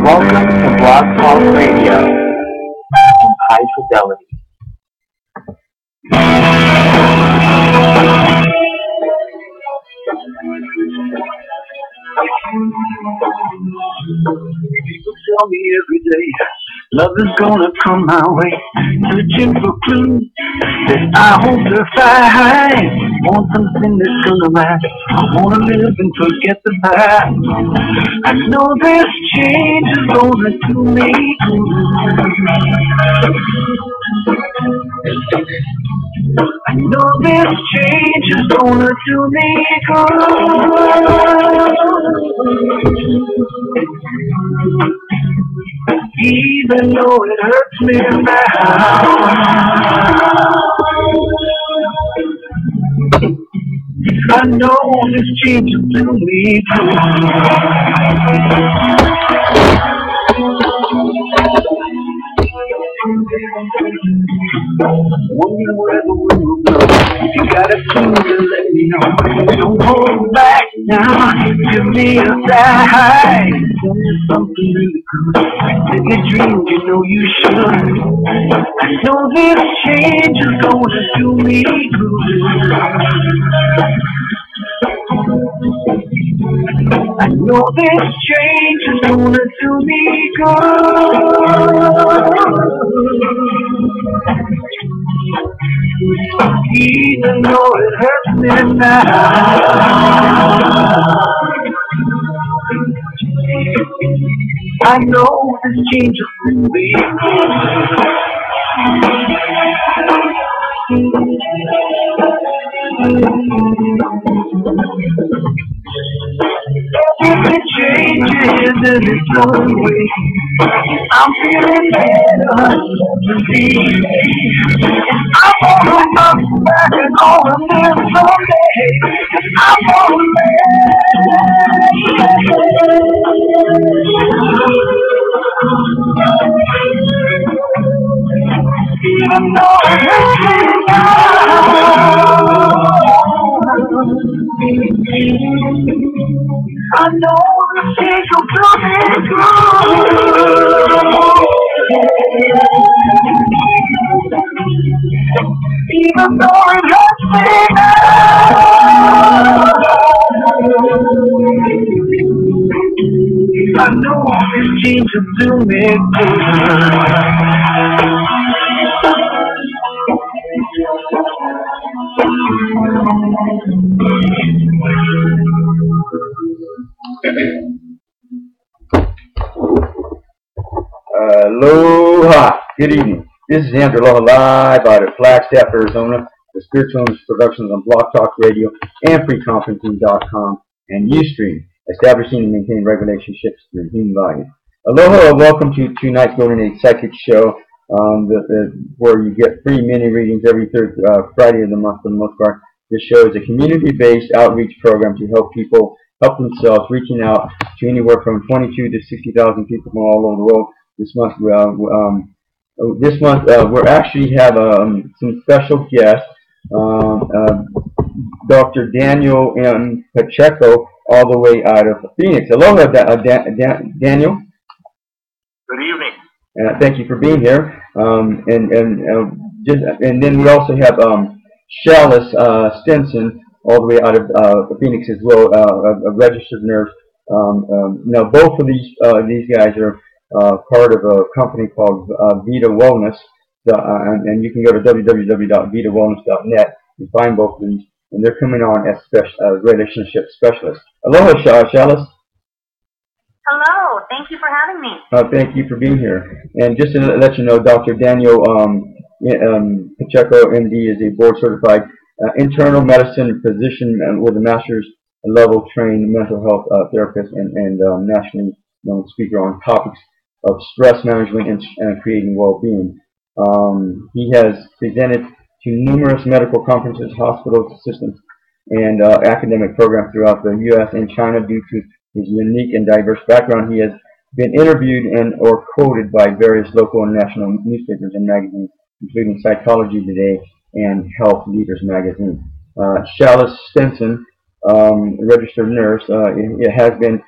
Welcome to Blog Talk Radio. High fidelity. People tell me every day love is gonna come my way, searching for clues that I hope to find. Want something that's gonna last. I wanna live and forget the past. I know this change is gonna do me good. I know this change is gonna do me good. Even though it hurts me now, I know this change will do me good. Wondering where the wind will blow. You got a clue to let me know. Don't hold back now. Give me a sign. Tell me something really good. Take a dream, you know you should. I know this change is gonna do me good. I know this change is gonna do me good. Even though it hurts me now, I know this change will be good. Everything changes in its own way. I'm feeling better today. I'm gonna look back and gonna live someday. I'm gonna even though it hurts me now, I know the change will do me good. Even though it hurts me now, I know this change will do me good. Aloha. Good evening. This is Andrew Aloha live out of Flagstaff, Arizona. The Spiritual Illness Productions on Blog Talk Radio and FreeConferencing.com and Ustream, establishing and maintaining right relationships through human value. Aloha, welcome to tonight's Golden Age Psychic Show, where you get free mini readings every third Friday of the month for the most part. This show is a community-based outreach program to help people help themselves, reaching out to anywhere from 22 to 60,000 people from all over the world. This month, we actually have some special guests. Dr. Daniel M. Pacheco, all the way out of Phoenix. Aloha, Daniel. Good evening. Thank you for being here. And then we also have Shalis Stinson, all the way out of Phoenix as well, a registered nurse. Now, both of these guys are part of a company called Vita Wellness, and you can go to www.vitawellness.net and find both of these, and they're coming on as relationship specialists. Aloha, Shalis. Hello, thank you for having me. Thank you for being here. And just to let you know, Dr. Daniel Pacheco, MD, is a board-certified internal medicine physician with a master's level trained mental health therapist and nationally known speaker on topics of stress management and creating well-being. He has presented to numerous medical conferences, hospitals, systems, and academic programs throughout the U.S. and China. Due to his unique and diverse background, he has been interviewed and or quoted by various local and national newspapers and magazines, including Psychology Today and Health Leaders magazine. Shalis Stinson, registered nurse, has been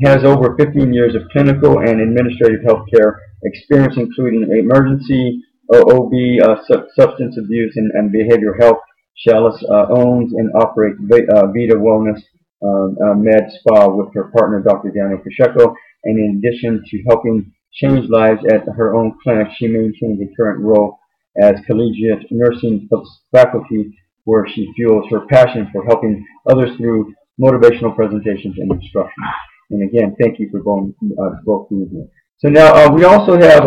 has over 15 years of clinical and administrative healthcare experience, including emergency, OB, substance abuse, and behavioral health. Shalis owns and operates Vita Wellness Med Spa with her partner, Dr. Daniel Pacheco, and in addition to helping change lives at her own clinic, she maintains a current role as collegiate nursing faculty, where she fuels her passion for helping others through motivational presentations and instruction. And again, thank you for both being here. So now we also have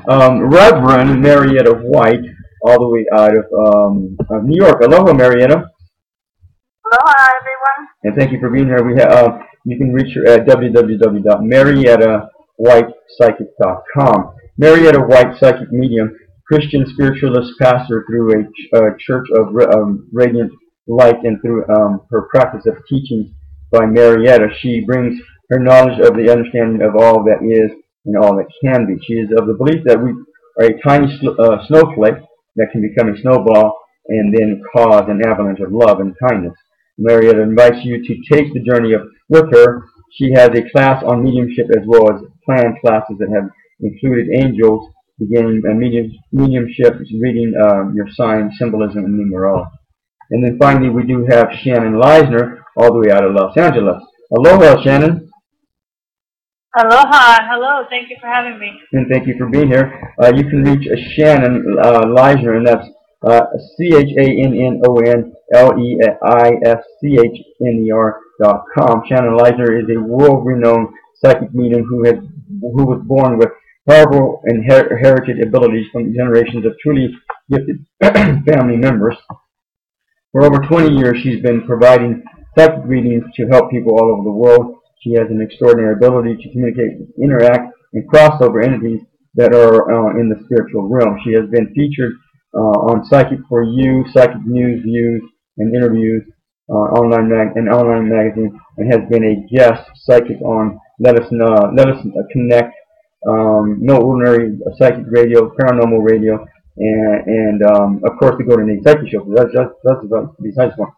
Reverend Marietta White, all the way out of New York. Aloha, Marietta. Aloha, everyone. And thank you for being here. We have you can reach her at www.mariettawhitepsychic.com. Marietta White, psychic medium, Christian spiritualist, pastor through a church of radiant light, and through her practice of teaching by Marietta, she brings her knowledge of the understanding of all that is and all that can be. She is of the belief that we are a tiny snowflake that can become a snowball and then cause an avalanche of love and kindness. Marietta invites you to take the journey with her. She has a class on mediumship as well as planned classes that have included angels, beginning mediumship, reading your sign, symbolism, and numerology. And then finally, we do have Shannon Leischner, all the way out of Los Angeles. Aloha, Shannon. Aloha. Hello. Thank you for having me. And thank you for being here. You can reach Shannon Leischner, and that's ChannonLeisschner.com. Shannon Leischner is a world-renowned psychic medium who was born with powerful inherited abilities from generations of truly gifted family members. For over 20 years, she's been providing psychic readings to help people all over the world. She has an extraordinary ability to communicate, interact, and cross over entities that are in the spiritual realm. She has been featured on Psychic for You, Psychic News, Views, and Interviews, online magazine, and has been a guest psychic on Let Us Connect, No Ordinary Psychic Radio, Paranormal Radio, and of course the Golden Age Psychic Show. That's besides one.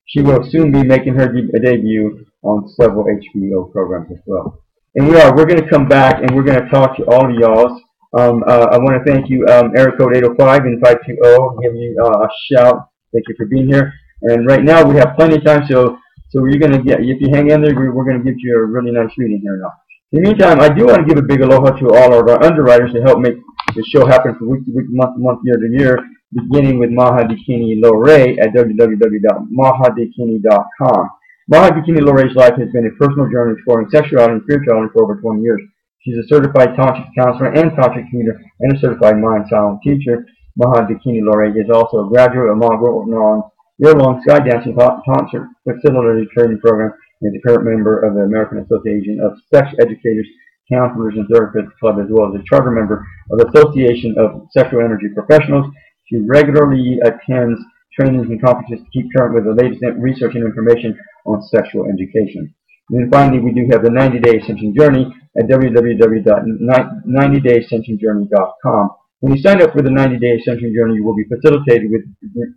She will soon be making her debut on several HBO programs as well. And we're going to come back and we're going to talk to all of y'all. I want to thank you, area code 805 and 520, give you a shout. Thank you for being here. And right now we have plenty of time, so you're going to get, if you hang in there, we're going to give you a really nice reading here now. In the meantime, I do want to give a big aloha to all of our underwriters to help make the show happen from week to week, month to month, year to year, beginning with Maha Dikini Lore at www.mahadikini.com. Maha Dikini Lore's life has been a personal journey exploring sexuality and spirituality for over 20 years. She's a certified tantric counselor and tantric healer and a certified mind silent teacher. Maha Dikini Lore is also a graduate of Maha year-long sky dancing concert facility training program and is a current member of the American Association of Sex Educators, Counselors, and Therapists Club, as well as a charter member of the Association of Sexual Energy Professionals. She regularly attends trainings and conferences to keep current with the latest research and information on sexual education. And then finally, we do have the 90-Day Ascension Journey at www.90dayascensionjourney.com. When you sign up for the 90-Day Ascension Journey, you will be facilitated with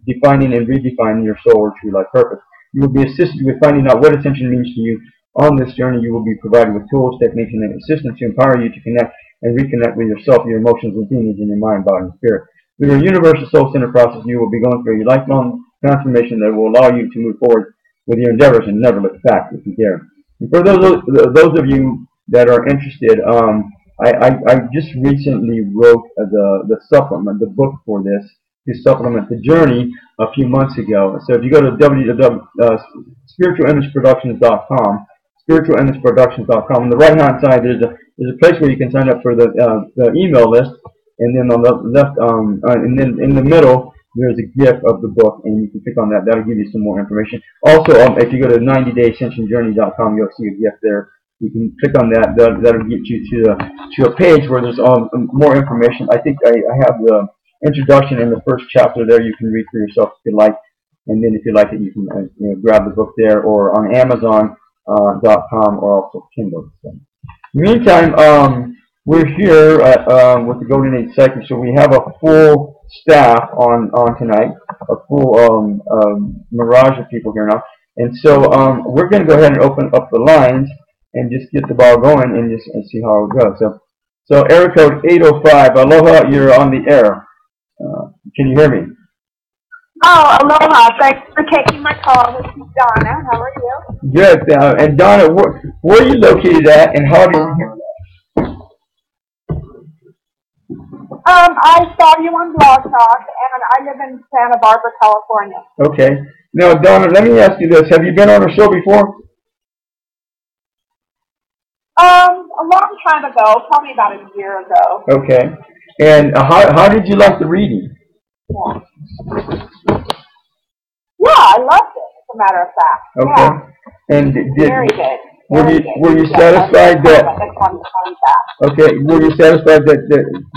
defining and redefining your soul or true life purpose. You will be assisted with finding out what Ascension means to you. On this journey, you will be provided with tools, techniques, and assistance to empower you to connect and reconnect with yourself, your emotions, and feelings in your mind, body, and spirit. Through your universal soul-centered process, you will be going through a lifelong transformation that will allow you to move forward with your endeavors and never look back if you dare. And for those of you that are interested, I just recently wrote the supplement, the book for this, to supplement the journey a few months ago. So if you go to spiritualimageproductions.com, spiritualimageproductions.com, on the right-hand side there's a place where you can sign up for the email list, and then on the left, and then in the middle there's a GIF of the book, and you can click on that. That'll give you some more information. Also, if you go to 90dayascensionjourney.com, you'll see a GIF there. You can click on that. That'll get you to a page where there's more information. I think I have the introduction in the first chapter there. You can read for yourself if you like, and then if you like it, you can grab the book there or on Amazon.com or also Kindle. So, in the meantime, we're here with the Golden Age Psychic, so we have a full staff on tonight, a full mirage of people here now. And so we're going to go ahead and open up the lines. and just get the ball going and see how it goes. So area code 805. Aloha, you're on the air. Can you hear me? Oh, aloha. Thanks for taking my call. This is Donna. How are you? Good. And Donna, where are you located at, and how did you hear that? I saw you on Blog Talk, and I live in Santa Barbara, California. Okay. Now, Donna, let me ask you this. Have you been on a show before? A long time ago, probably about a year ago. Okay. And how did you like the reading? Yeah. Yeah, I loved it, as a matter of fact. Okay. Yeah. And very good. Were you satisfied that? Okay. Were you satisfied that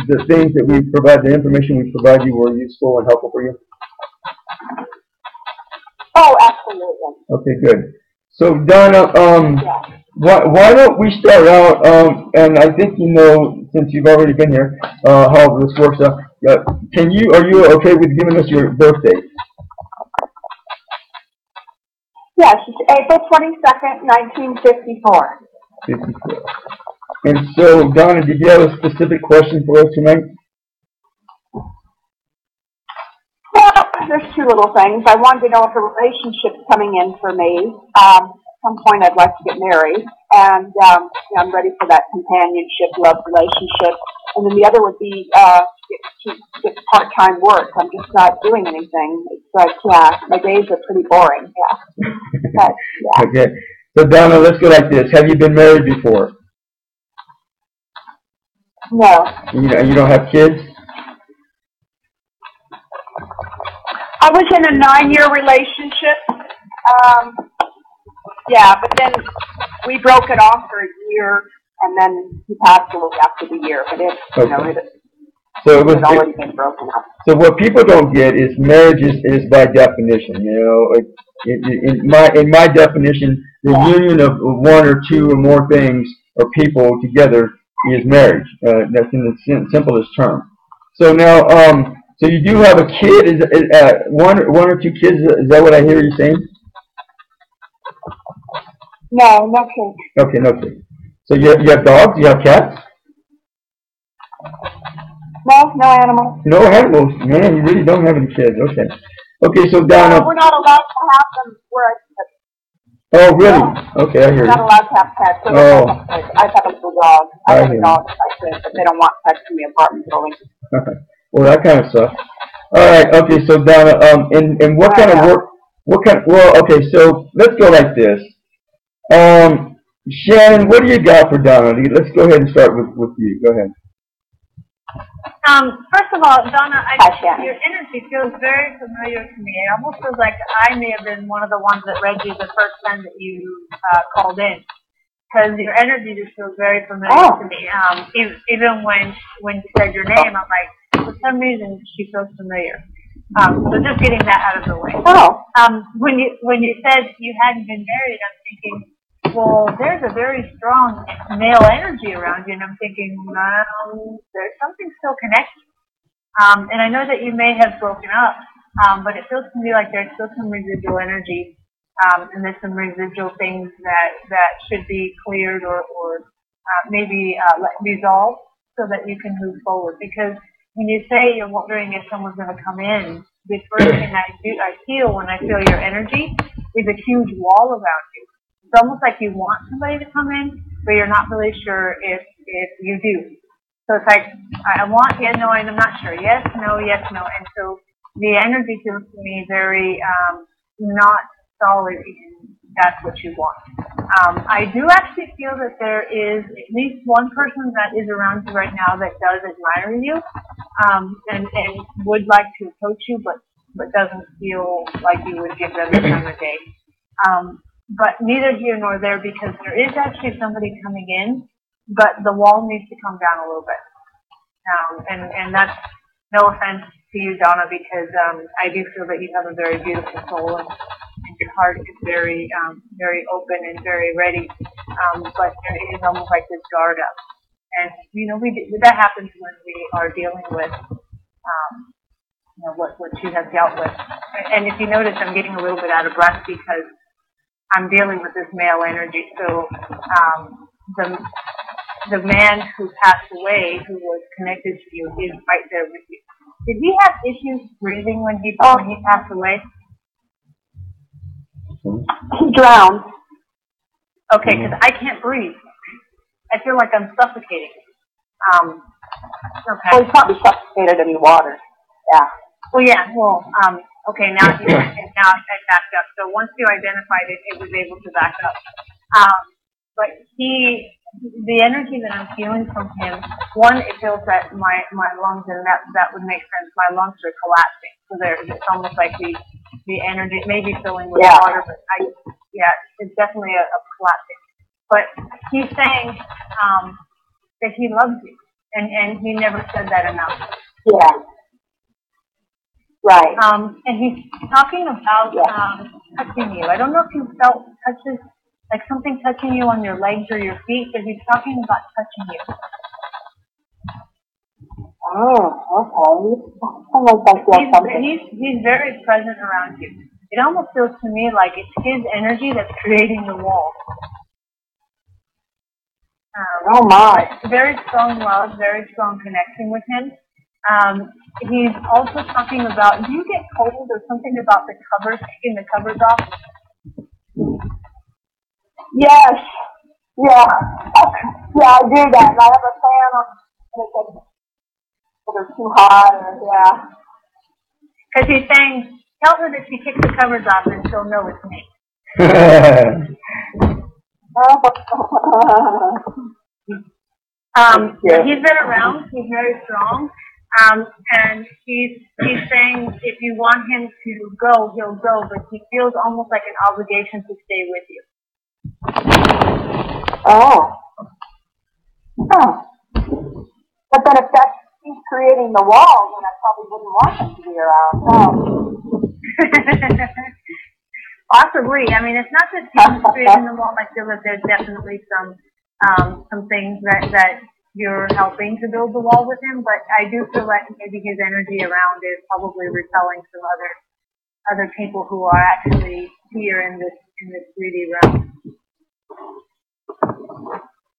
the things that we provide, the information we provide you, were useful and helpful for you? Oh, absolutely. Okay, good. So Donna, yeah. why don't we start out? And I think you know, since you've already been here, how this works out. Are you okay with giving us your birthday? Yes, it's April 22nd, 1954. 54. And so, Donna, did you have a specific question for us tonight? Well, there's two little things. I wanted to know if a relationship's coming in for me. At some point, I'd like to get married, and I'm ready for that companionship, love relationship. And then the other would be get part-time work. I'm just not doing anything. It's like, yeah, my days are pretty boring. Yeah. But, yeah. Okay. So, Donna, let's go like this. Have you been married before? No. You don't have kids? I was in a 9-year relationship. Yeah, but then we broke it off for a year, and then he passed away after the year. But it had already been broken up. So what people don't get is marriage is by definition. In my definition, the union of one or two or more things or people together is marriage. That's in the simplest term. So now, so you do have a kid. Is one or two kids? Is that what I hear you saying? No, no kids. Okay, no kids. So you have dogs? You have cats? No animals. No animals. Man, you really don't have any kids. Okay. Okay, so Donna. No, we're not allowed to have them where I live. Oh, really? No. Okay, I hear you. We're not allowed to have pets. So I've had a little dog. I have a dog if I could, but they don't want pets in the apartment building. Well, that kind of sucks. All right. Okay, so Donna, and what kind of work? Well, okay, so let's go like this. Shannon, what do you got for Donna? Let's go ahead and start with you. Go ahead. First of all, Donna, your energy feels very familiar to me. It almost feels like I may have been one of the ones that read you the first time that you called in, because your energy just feels very familiar to me. Even when you said your name, I'm like, for some reason she feels familiar. So just getting that out of the way. When you said you hadn't been married, I'm thinking, well, there's a very strong male energy around you, and I'm thinking, there's something still connected. And I know that you may have broken up, but it feels to me like there's still some residual energy, and there's some residual things that should be cleared or maybe resolved so that you can move forward. Because when you say you're wondering if someone's going to come in, the first thing I feel when I feel your energy is a huge wall around you. It's almost like you want somebody to come in, but you're not really sure if you do. So it's like, I want, no, I'm not sure. Yes, no, yes, no. And so the energy feels to me very not solid in that's what you want. I do actually feel that there is at least one person that is around you right now that does admire you and would like to approach you, but doesn't feel like you would give them the time of day. But neither here nor there, because there is actually somebody coming in, but the wall needs to come down a little bit. And that's no offense to you, Donna, because I do feel that you have a very beautiful soul and your heart is very very open and very ready. But there is almost like this guard up. And, that happens when we are dealing with what you have dealt with. And if you notice, I'm getting a little bit out of breath because I'm dealing with this male energy. So the man who passed away, who was connected to you, is right there with you. Did he have issues breathing when he passed away? He drowned. Okay, because I can't breathe. I feel like I'm suffocating. Okay. Well, he probably suffocated in the water. Yeah. Well, yeah. Well, okay. Now I backed up. So once you identified it, it was able to back up. But the energy that I'm feeling from him, one, it feels that my lungs, and that would make sense. My lungs are collapsing. So it's almost like the energy, it may be filling with water, but it's definitely a collapsing. But he's saying that he loves you, and he never said that enough. Yeah. Right. And he's talking about touching you. I don't know if you felt touches, like something touching you on your legs or your feet, but he's talking about touching you. Oh, okay. He's very present around you. It almost feels to me like it's his energy that's creating the wall. Oh my. Very strong love, very strong connection with him. He's also talking about, do you get cold or something about the covers, taking the covers off? Yes. Yeah. Yeah, I do that. And I have a fan on, and it's too hot, or, Because he's saying, tell her that she takes the covers off and she'll know it's me. He's been around. He's very strong. And he's saying if you want him to go, he'll go, but he feels almost like an obligation to stay with you. Oh. Huh. But then if he's creating the wall, then I probably wouldn't want him to be around. Possibly. I mean, it's not just him creating the wall. I feel that there's definitely some things that you're helping to build the wall with him, but I do feel like maybe his energy around is probably repelling some other people who are actually here in this 3D realm.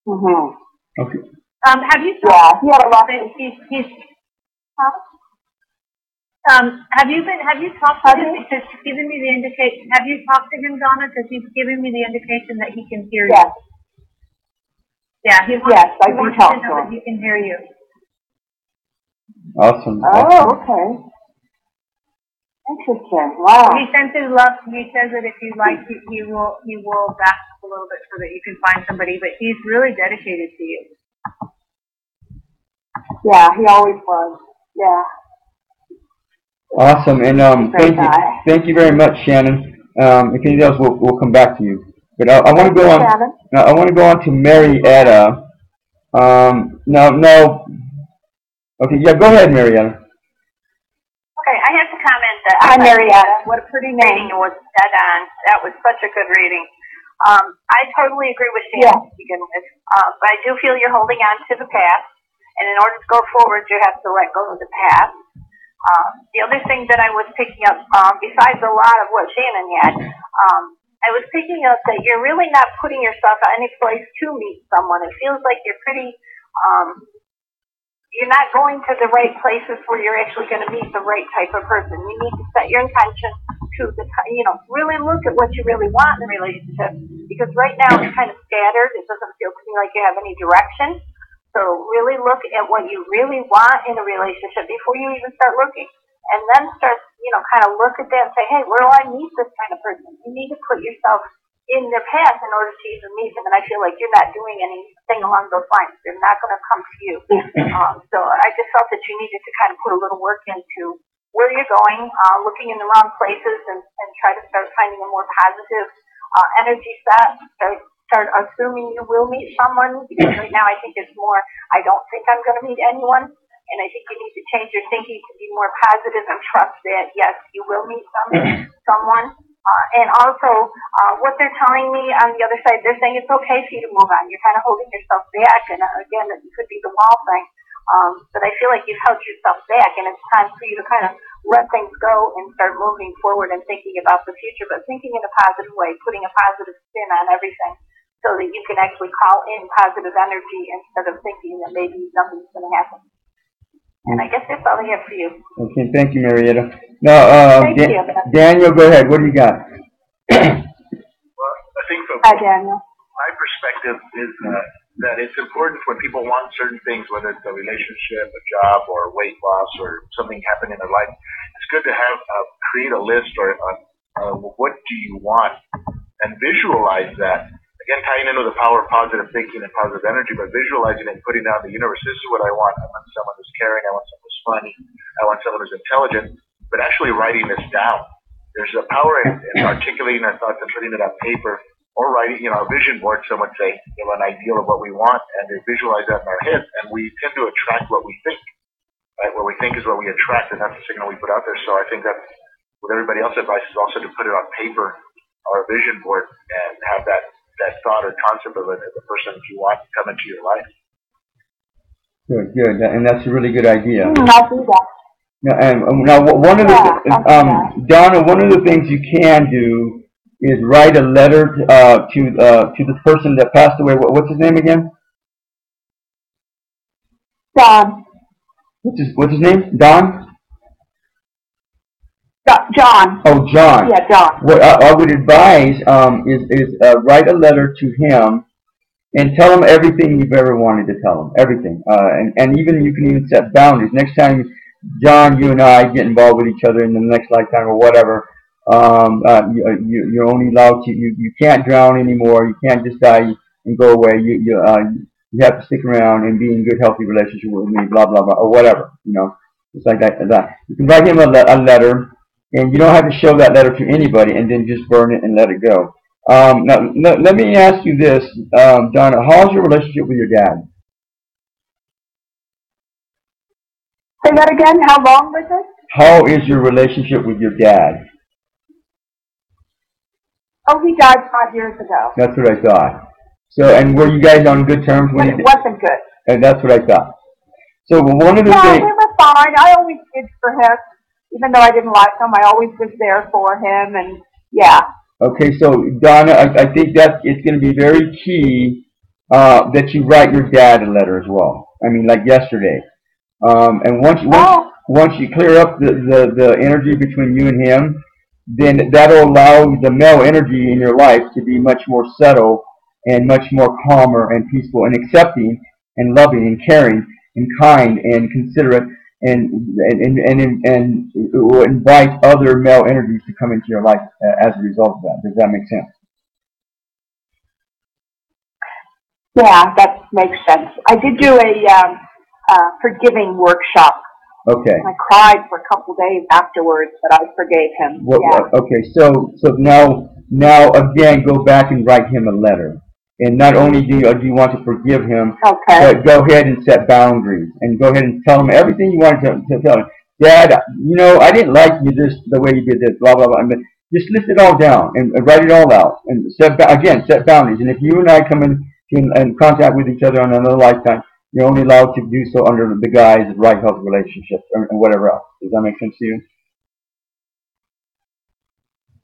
Mhm. Okay. Have you talked? Yeah, he had a lot. Have you talked to him? Because he's given me the indication. Have you talked to him, Donna? Because he's giving me the indication that he can hear you. Yeah, he wants to know that he can hear you. Awesome. Oh, okay. Interesting. Wow. He senses love. He says that if you like, he will back up a little bit so that you can find somebody. But he's really dedicated to you. Yeah, he always was. Yeah. Awesome, and thank you very much, Shannon. If anything else, we'll come back to you. But I want to go on. I want to go on to Marietta. No. Okay, yeah, go ahead, Marietta. Okay, I have to comment that Hi, Marietta. What a pretty reading name. was dead on. That was such a good reading. I totally agree with Shannon to begin with. But I do feel you're holding on to the past, and in order to go forward, you have to let go of the past. The other thing that I was picking up, besides a lot of what Shannon had, I was picking up that you're really not putting yourself at any place to meet someone. It feels like you're pretty, you're not going to the right places where you're actually going to meet the right type of person. You need to set your intention to, really look at what you really want in a relationship. Because right now it's kind of scattered. It doesn't feel to me like you have any direction. So really look at what you really want in a relationship before you even start looking. And then start, kind of look at that and say, hey, where do I meet this kind of person? You need to put yourself in their path in order to even meet them. And I feel like you're not doing anything along those lines. They're not going to come to you. So I just felt that you needed to kind of put a little work into where you're going, looking in the wrong places, and try to start finding a more positive energy set. Start assuming you will meet someone, because right now I think it's more, I don't think I'm going to meet anyone, and I think you need to change your thinking to be more positive and trust that, yes, you will meet someone. And also, what they're telling me on the other side, they're saying it's okay for you to move on. You're kind of holding yourself back, and again, it could be the wall thing. But I feel like you've held yourself back, and it's time for you to kind of let things go and start moving forward and thinking about the future, but thinking in a positive way, putting a positive spin on everything so that you can actually call in positive energy instead of thinking that maybe nothing's going to happen. And I guess that's all I have for you. Okay, thank you, Marietta. Now, Thank you. Daniel, go ahead. What do you got? Well, I think from Hi, Daniel. my perspective is that it's important when people want certain things, whether it's a relationship, a job, or weight loss, or something happen in their life. It's good to have create a list or what do you want and visualize that. Again, tying into the power of positive thinking and positive energy, but visualizing and putting out in the universe, this is what I want. I want someone who's caring. I want someone who's funny. I want someone who's intelligent. But actually writing this down. There's a power in articulating our thoughts and putting it on paper or writing, a vision board, some would say, an ideal of what we want, and to visualize that in our head, and we tend to attract what we think. Right? What we think is what we attract, and that's the signal we put out there. So I think that's what everybody else's advice is also to put it on paper or a vision board and have that thought or concept of it as the person that you want to come into your life. Good, and that's a really good idea. I'll do that. Now, one of the Donna, one of the things you can do is write a letter to the person that passed away. What's his name again? Don. What's his name? Don? John. Oh, John. Yeah, John. What I would advise is write a letter to him and tell him everything you've ever wanted to tell him. Everything. And even you can even set boundaries. Next time, John, you and I get involved with each other in the next lifetime or whatever, you're only allowed to, you can't drown anymore. You can't just die and go away. You have to stick around and be in good, healthy relationship with me, blah, blah, blah, or whatever, It's like that. You can write him a letter, and you don't have to show that letter to anybody and then just burn it and let it go. Now, let me ask you this, Donna, how's your relationship with your dad? Say that again? How long was it? How is your relationship with your dad? Oh, he died 5 years ago. That's what I thought. So, and were you guys on good terms when But it wasn't good. And that's what I thought. So, one of the No, things... we were fine. I always did for him. Even though I didn't like him, I always was there for him, and yeah. Okay, so, Donna, I think that it's going to be very key that you write your dad a letter as well. I mean, like yesterday. And once you clear up the energy between you and him, then that'll allow the male energy in your life to be much more settled and much more calmer and peaceful and accepting and loving and caring and kind and considerate and it will invite other male energies to come into your life as a result of that. Does that make sense? Yeah, that makes sense. I did do a forgiving workshop. Okay. And I cried for a couple days afterwards, but I forgave him. Well, yeah. Okay, so now again, go back and write him a letter. And not only do you want to forgive him, okay, but go ahead and set boundaries. And go ahead and tell him everything you want to tell him. Dad, I didn't like you the way you did this, blah, blah, blah. But just list it all down and write it all out. And set boundaries. And if you and I come in contact with each other on another lifetime, you're only allowed to do so under the guise of right health relationships and whatever else. Does that make sense to you?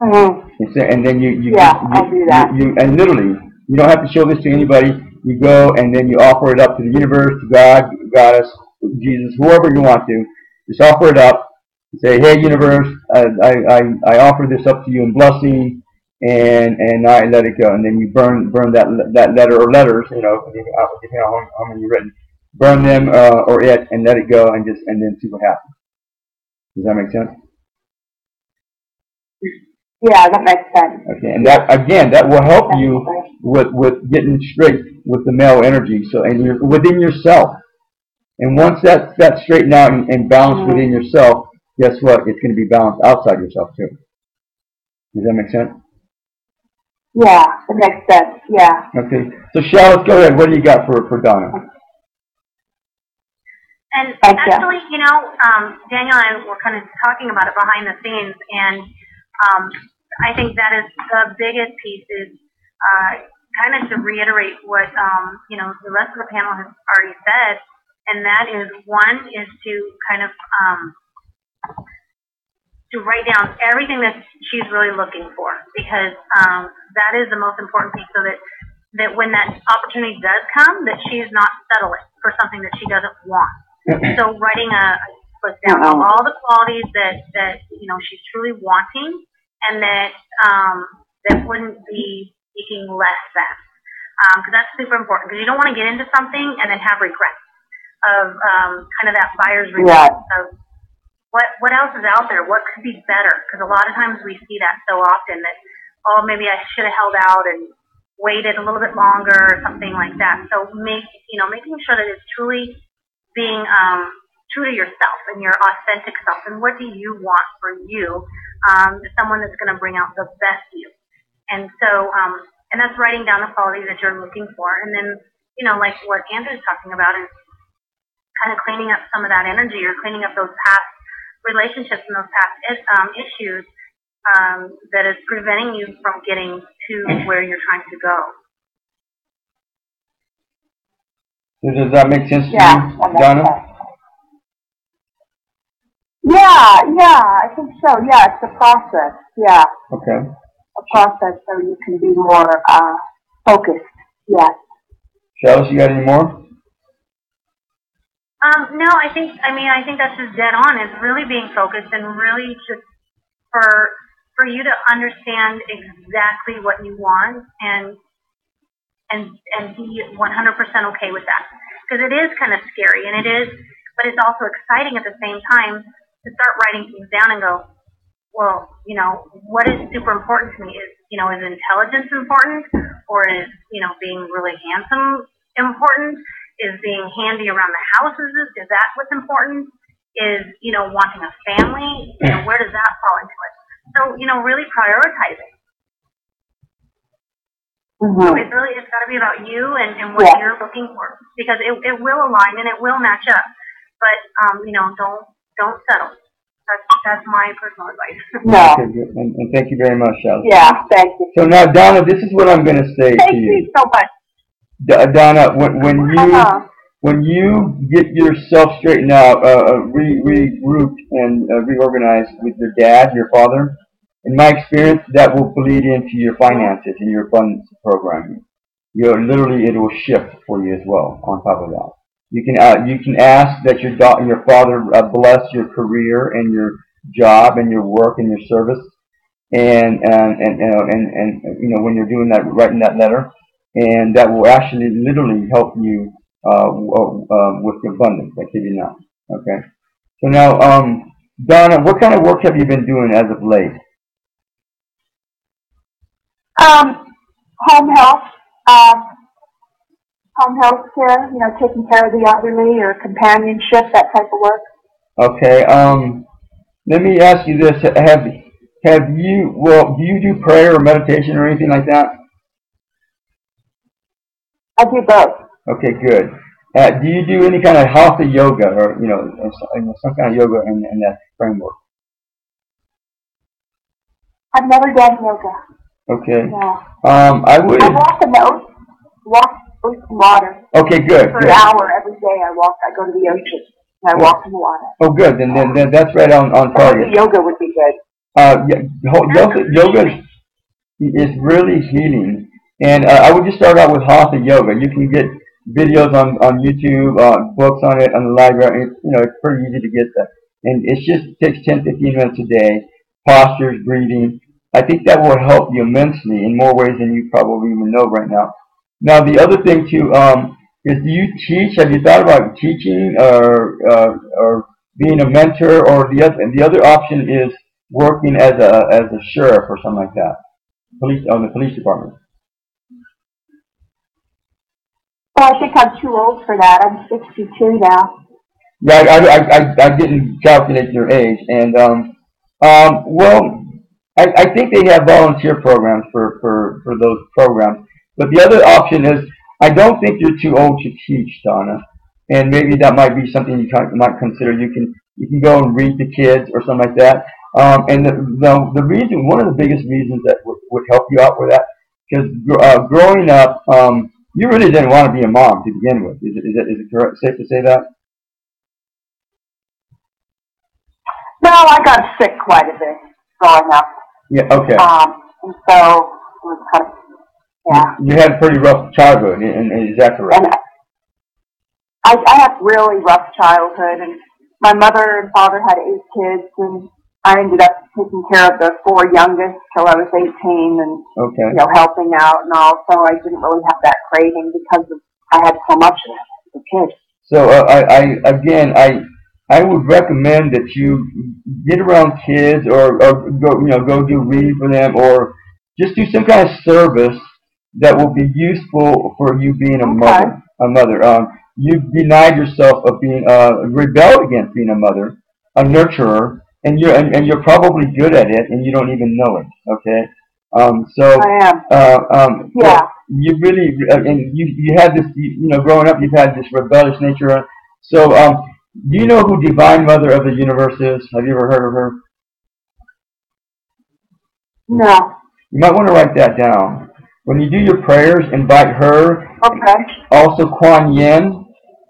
Mm-hmm. And then I'll do that. And literally, you don't have to show this to anybody. You go and then you offer it up to the universe, to God, Goddess, Jesus, whoever you want to. Just offer it up. Say, hey, universe, I offer this up to you in blessing, and I let it go. And then you burn that letter or letters, depending on how many you've written. Burn them or it, and let it go, and then see what happens. Does that make sense? Yeah, that makes sense. Okay, and that will help you with getting straight with the male energy. So, and you're within yourself. And once that's straightened out and balanced within yourself, guess what? It's going to be balanced outside yourself too. Does that make sense? Yeah, it makes sense. Yeah. Okay. So, Shalis, go ahead. What do you got for Donna? And actually, Daniel and I were kind of talking about it behind the scenes, and I think that is the biggest piece is kind of to reiterate what the rest of the panel has already said, and that is one is to kind of to write down everything that she's really looking for, because that is the most important piece, so that when that opportunity does come, that she's not settling for something that she doesn't want. So writing a list down of all the qualities that she's truly wanting, and that wouldn't be seeking less than, because that's super important, because you don't want to get into something and then have regrets of kind of that buyer's regret of what else is out there, what could be better, because a lot of times we see that so often that, oh, maybe I should have held out and waited a little bit longer or something like that. So making sure that it's truly being true to yourself and your authentic self, and what do you want for you, someone that's going to bring out the best you. And so and that's writing down the qualities that you're looking for, and then like what Andrew's talking about is kind of cleaning up some of that energy, or cleaning up those past relationships and those past issues that is preventing you from getting to where you're trying to go. So does that make sense to you, Donna? Yeah, I think so. Yeah, it's a process. Yeah. Okay. A process so you can be more focused. Yes. Shalis, you got any more? No, I think that's just dead on. It's really being focused, and really just for you to understand exactly what you want, and be 100% okay with that, because it is kind of scary, but it's also exciting at the same time to start writing things down and go, well, what is super important to me? Is intelligence important, or is being really handsome important? Is being handy around the house, is that what's important? Is, wanting a family, where does that fall into it? So, really prioritizing. Mm-hmm. So it's got to be about you and what you're looking for, because it will align and it will match up. But, don't settle. That's my personal advice. No. Okay, good. And thank you very much, Shalis. Yeah, thank you. So now, Donna, this is what I'm going to say to you. Thank you so much. Donna, when you get yourself straightened out, regrouped and reorganized with your dad, your father, in my experience, that will bleed into your finances and your abundance programming. Literally, it will shift for you as well. On top of that, you can ask that your father bless your career and your job and your work and your service, and when you're doing that, writing that letter. And that will actually literally help you with the abundance. I kid you not. Okay. So now, Donna, what kind of work have you been doing as of late? Home health care. Taking care of the elderly, or companionship, that type of work. Okay. Let me ask you this: do you do prayer or meditation or anything like that? I do both. Okay, good. Do you do any kind of hatha yoga, or some kind of yoga in that framework? I've never done yoga. Okay. No. I would. I walk in the ocean water. Okay, good. For an hour every day, I go to the ocean and I walk in the water. Oh, good. Then that's right on target. Yoga would be good. Yoga is really healing. And I would just start out with hatha yoga. You can get videos on YouTube, books on it, on the library. It's pretty easy to get that. And it just takes 10-15 minutes a day. Postures, breathing. I think that will help you immensely in more ways than you probably even know right now. Now, the other thing too is, do you teach? Have you thought about teaching or being a mentor? Or the other option is working as a sheriff or something like that, on the police department. Well, I think I'm too old for that. I'm 62 now. Yeah, I didn't calculate your age, and well, I think they have volunteer programs for those programs. But the other option is, I don't think you're too old to teach, Donna, and maybe that might be something you might consider. You can go and read to kids or something like that. And the reason, one of the biggest reasons that would help you out with that, because growing up, you really didn't want to be a mom to begin with. Is it correct, safe to say that? No, I got sick quite a bit growing up. Yeah, okay. And so it was kind of, yeah. You had a pretty rough childhood, and is that correct? And I had really rough childhood, and my mother and father had 8 kids, and I ended up taking care of the 4 youngest till I was 18, and okay. you know, helping out and all. So I didn't really have that craving because I had so much of the kids. So I would recommend that you get around kids, or go do reading for them, or just do some kind of service that will be useful for you being a mother. You denied yourself of being rebelled against being a mother, a nurturer, and you're probably good at it, and you don't even know it. Okay. So I am. Yeah. You really and you had this, growing up you've had this rebellious nature. So do you know who Divine Mother of the Universe is? Have you ever heard of her? No. You might want to write that down. When you do your prayers, invite her. Okay. Also Kuan Yin,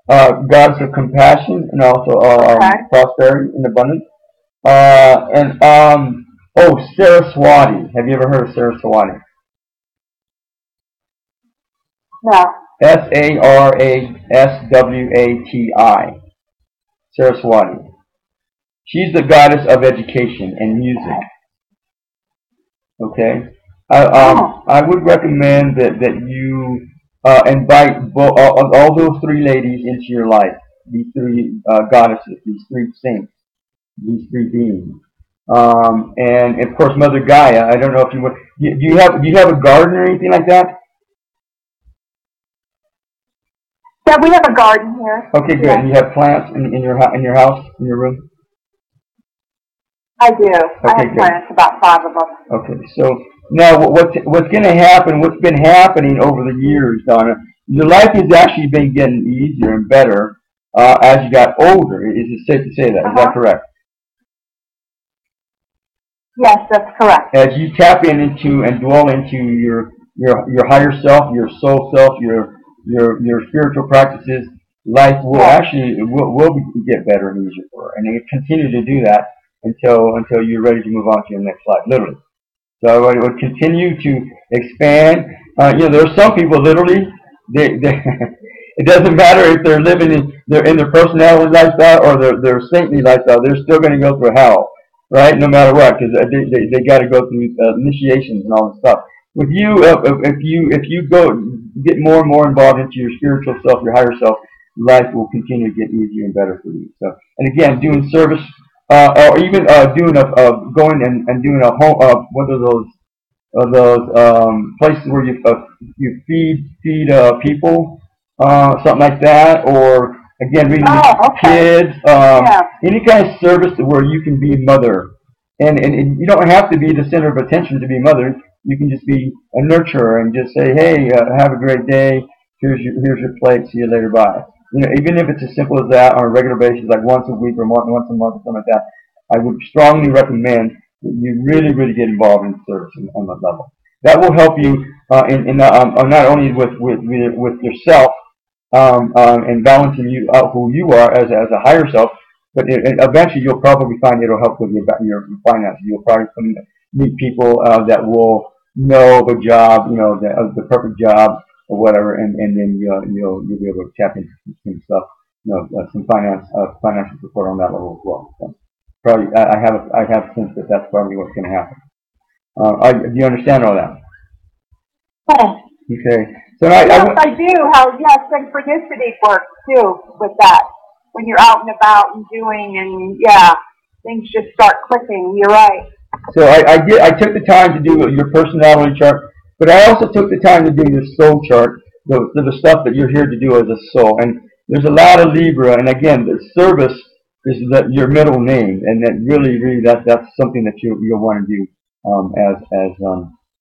goddess of compassion and also prosperity and abundance. Saraswati. Have you ever heard of Saraswati? No. Saraswati. Saraswati. She's the goddess of education and music. Okay. I would recommend that you invite all those 3 ladies into your life. These 3 goddesses, these 3 saints, these 3 beings. And of course, Mother Gaia. I don't know if you would. Do you have a garden or anything like that? Yeah, we have a garden here. Okay, good. And you have plants in your house, in your room? I do. Okay, I have plants, about 5 of them. Okay, so now what's going to happen? What's been happening over the years, Donna? Your life has actually been getting easier and better as you got older. Is it safe to say that? Is that correct? Yes, that's correct. As you tap into and dwell into your higher self, your soul self, your spiritual practices, life will will get better and easier for her, and it continue to do that until you're ready to move on to your next life, literally. So it would continue to expand. There are some people literally it doesn't matter if they're living in their personality lifestyle or their saintly lifestyle, they're still going to go through hell, right? No matter what, because they got to go through initiations and all this stuff. With you, if you go get more and more involved into your spiritual self, your higher self, life will continue to get easier and better for you. So, and again, doing service, or even going and doing a home, what are those places where you feed people, something like that, or again reading to kids, any kind of service where you can be mother, and you don't have to be the center of attention to be mother. You can just be a nurturer and just say, hey, have a great day. Here's your plate. See you later. Bye. Even if it's as simple as that on a regular basis, like once a week or once a month or something like that, I would strongly recommend that you really, really get involved in service on that level. That will help you not only with yourself and balancing you out who you are as a higher self, but eventually you'll probably find it'll help with your finances. You'll probably meet people that will know the job, the perfect job or whatever, and then you'll be able to tap into some stuff, some financial support on that level as well. So probably I have a sense that that's probably what's going to happen. Do you understand all that? Oh. Okay. So yes, I do. How synchronicity works too with that. When you're out and about and doing, and things just start clicking. You're right. So I took the time to do your personality chart, but I also took the time to do your soul chart, the stuff that you're here to do as a soul. And there's a lot of Libra, and again, the service is your middle name, and that really that's something that you'll want to do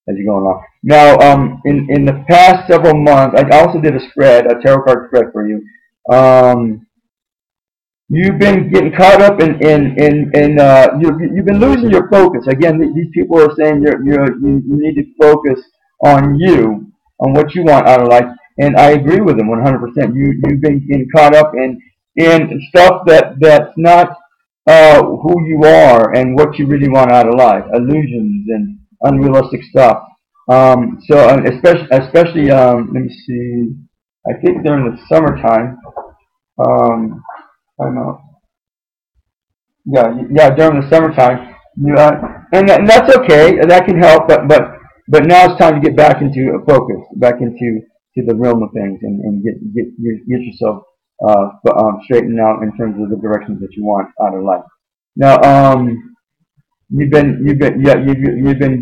as you go along. Now, in the past several months, I also did a tarot card spread for you. You've been getting caught up in you've been losing your focus. Again, these people are saying you need to focus on you, on what you want out of life, and I agree with them 100%. You've been getting caught up in stuff that's not who you are and what you really want out of life, illusions and unrealistic stuff. Especially let me see, I think during the summertime, um, I don't know, yeah, during the summertime, and that's okay, that can help, but now it's time to get back into a focus, back into the realm of things, and get yourself straightened out in terms of the directions that you want out of life. Now, you've been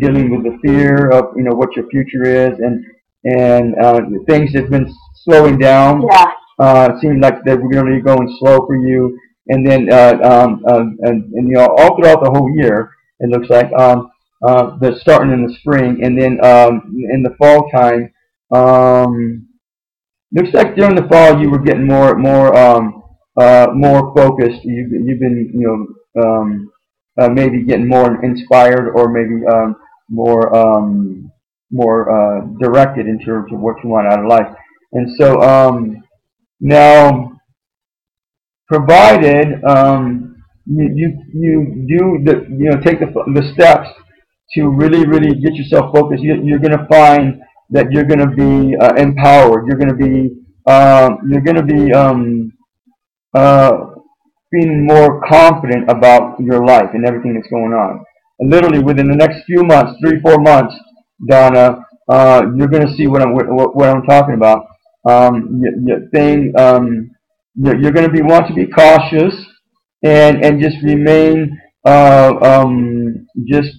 dealing with the fear of what your future is, and things have been slowing down. Yeah. It seemed like they were really going slow for you, and then all throughout the whole year, it looks like the starting in the spring, and then in the fall time, looks like during the fall you were getting more focused. You've been maybe getting more inspired, or maybe more directed in terms of what you want out of life. And so now, provided you do take the steps to really get yourself focused, you're going to find that you're going to be empowered. You're going to be uh, feeling more confident about your life and everything that's going on. And literally within the next few months, 3-4 months, Donna, you're going to see what I'm talking about. You're going to want to be cautious, and just remain just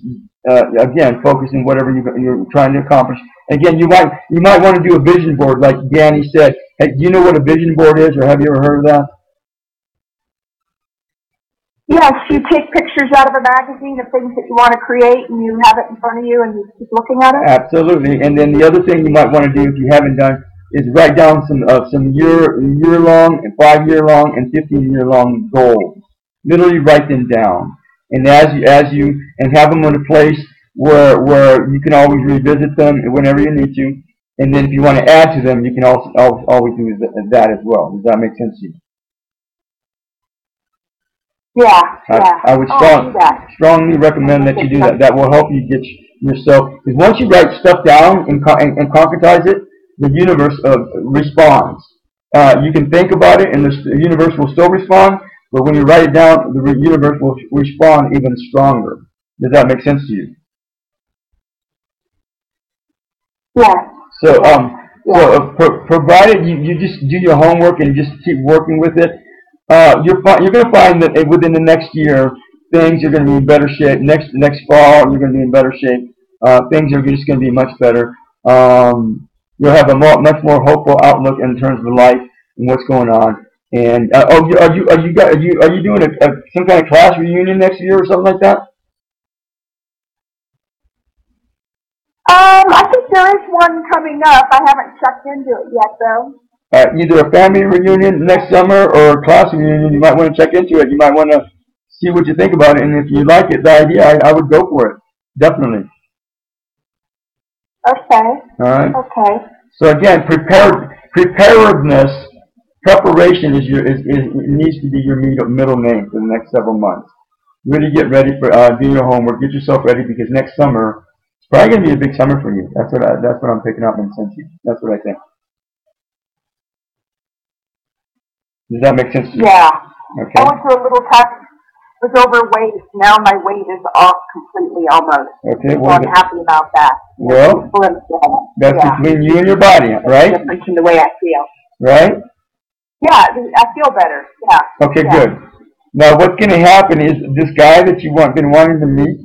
again focusing whatever you're trying to accomplish. Again, you might want to do a vision board, like Danny said. Hey, do you know what a vision board is, or have you ever heard of that? Yes, you take pictures out of a magazine of things that you want to create, and you have it in front of you, and you keep looking at it. Absolutely. And then the other thing you might want to do, if you haven't done, is write down some year-long, and 5-year-long, and 15-year-long goals. Literally write them down, and as you have them in a place where you can always revisit them whenever you need to. And then if you want to add to them, you can also always do that as well. Does that make sense to you? Yeah, I would strongly recommend that you do that. That will help you get yourself. Because once you write stuff down and concretize it, the universe responds. You can think about it, and the universe will still respond. But when you write it down, the universe will respond even stronger. Does that make sense to you? Yeah. So provided you just do your homework and just keep working with it, you're going to find that within the next year, things are going to be in better shape. Next fall, you're going to be in better shape. Things are just going to be much better. You'll have a much more hopeful outlook in terms of life and what's going on. And are you doing some kind of class reunion next year or something like that? I think there is one coming up. I haven't checked into it yet, though. Either a family reunion next summer or a class reunion. You might want to check into it. You might want to see what you think about it, and if you like it, the idea, I would go for it. Definitely. Okay. All right. Okay. So again, preparedness, preparation needs to be your middle name for the next several months. Really get ready for doing your homework. Get yourself ready, because next summer it's probably going to be a big summer for you. That's what I'm picking up in sense. That's what I think. Does that make sense to you? Yeah. Okay. I went through a little time. Was overweight. Now my weight is off completely, almost. Okay. So I'm happy about that. Well, that's between you and your body, right? Difference in the way I feel. Right? Yeah, I feel better. Yeah. Okay, good. Now, what's going to happen is this guy that you've been wanting to meet,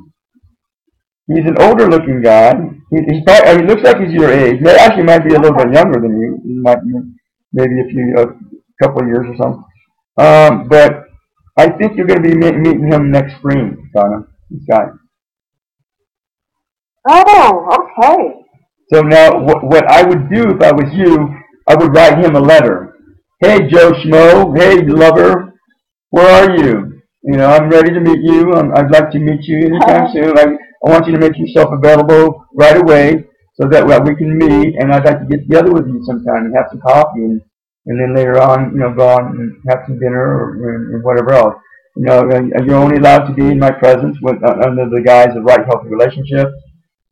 he's an older-looking guy. He looks like he's your age. He actually might be a little bit younger than you. He might be maybe a couple of years or something. But I think you're going to be meeting him next spring, Donna, this guy. Oh, okay. So now, what I would do if I was you, I would write him a letter. Hey, Joe Schmo. Hey, lover. Where are you? I'm ready to meet you. I'd like to meet you anytime soon. I want you to make yourself available right away so that we can meet. And I'd like to get together with you sometime and have some coffee, and then later on, go on and have some dinner or whatever else. You know, you're only allowed to be in my presence under the guise of right healthy relationship.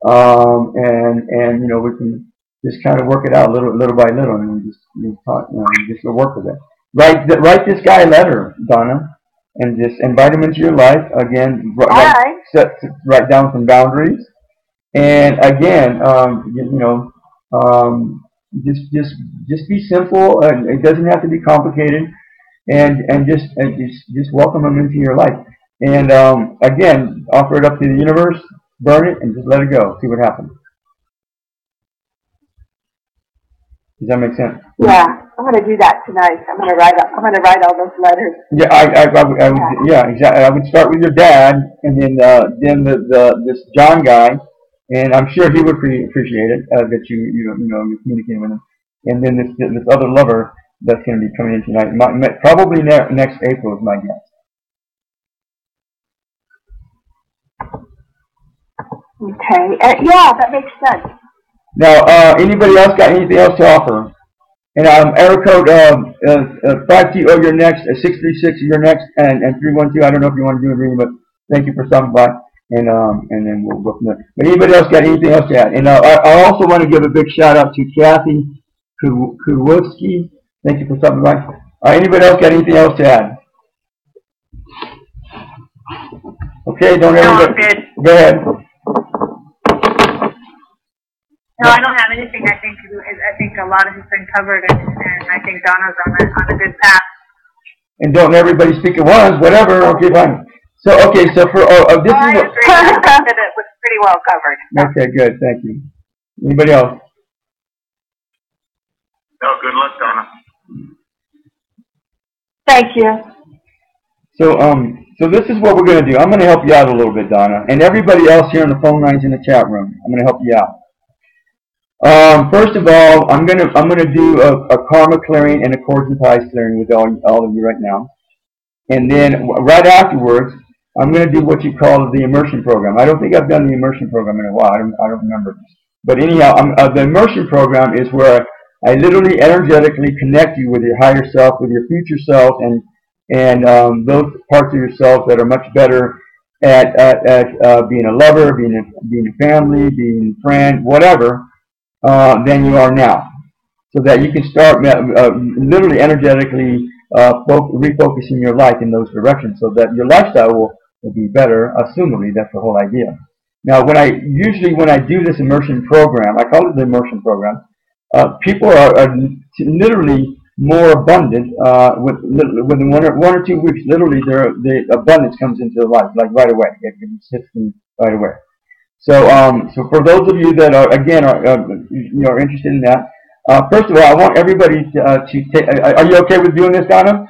And you know, we can just kind of work it out little by little, and just work with it. Write this guy a letter, Donna, and just invite him into your life again. Write down some boundaries, and again, just be simple. It doesn't have to be complicated, and just welcome him into your life. And again, offer it up to the universe, burn it, and just let it go. See what happens. Does that make sense? Yeah, I'm going to do that tonight. I'm going to write all those letters. Yeah, I would, yeah, exactly. I would start with your dad, and then this John guy, and I'm sure he would appreciate it that you're communicating with him. And then this other lover that's going to be coming in tonight, probably next April is my guess. Okay. Yeah, that makes sense. Now, anybody else got anything else to offer? And area code 52, you're next. 636, you're next, and 312. I don't know if you want to do a reading, but thank you for stopping by, and then we'll go from there. But anybody else got anything else to add? And I also want to give a big shout out to Kathy Kudwowski. Thank you for stopping by. Anybody else got anything else to add? Okay, don't everybody. Go ahead. No, I don't have anything. I think a lot of it's been covered, and I think Donna's on a good path. And don't everybody speak at once, whatever. Okay, fine. So for this is what I think that it was pretty well covered. Okay, good. Thank you. Anybody else? No, good luck, Donna. Thank you. So this is what we're going to do. I'm going to help you out a little bit, Donna, and everybody else here on the phone lines in the chat room. I'm going to help you out. First of all, I'm gonna do a karma clearing and a cords and ties clearing with all of you right now, and then right afterwards, I'm gonna do what you call the immersion program. I don't think I've done the immersion program in a while. I don't remember. But anyhow, the immersion program is where I literally energetically connect you with your higher self, with your future self, and those parts of yourself that are much better at being a lover, being a family, being a friend, whatever. Than you are now, so that you can start literally energetically refocusing your life in those directions, so that your lifestyle will be better. Assumably, that's the whole idea. Now, when I do this immersion program, I call it the immersion program. People are literally more abundant within one or 2 weeks. Literally, the abundance comes into their life like right away. It hits them right away. So for those of you that are interested in that, first of all, I want everybody to take. Are you okay with doing this, Donna?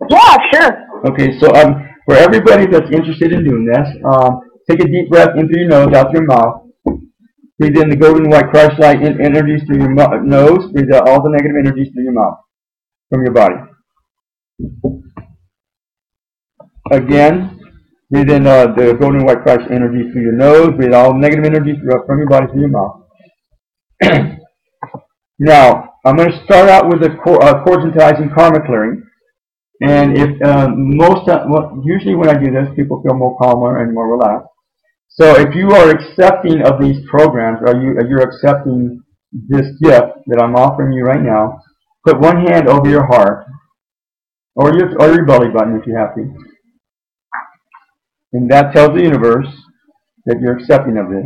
Yeah, sure. Okay, so for everybody that's interested in doing this, take a deep breath in through your nose, out through your mouth. Breathe in the golden white Christ light energies through your nose. Breathe out all the negative energies through your mouth, from your body. Again. Breathe in the golden white Christ energy through your nose. Breathe all negative energy from your body through your mouth. Now, I'm going to start out with the cords and ties and karma clearing. And if usually when I do this, people feel more calmer and more relaxed. So if you are accepting of these programs, or you're accepting this gift that I'm offering you right now, put one hand over your heart, or your belly button if you have to. And that tells the universe that you're accepting of this.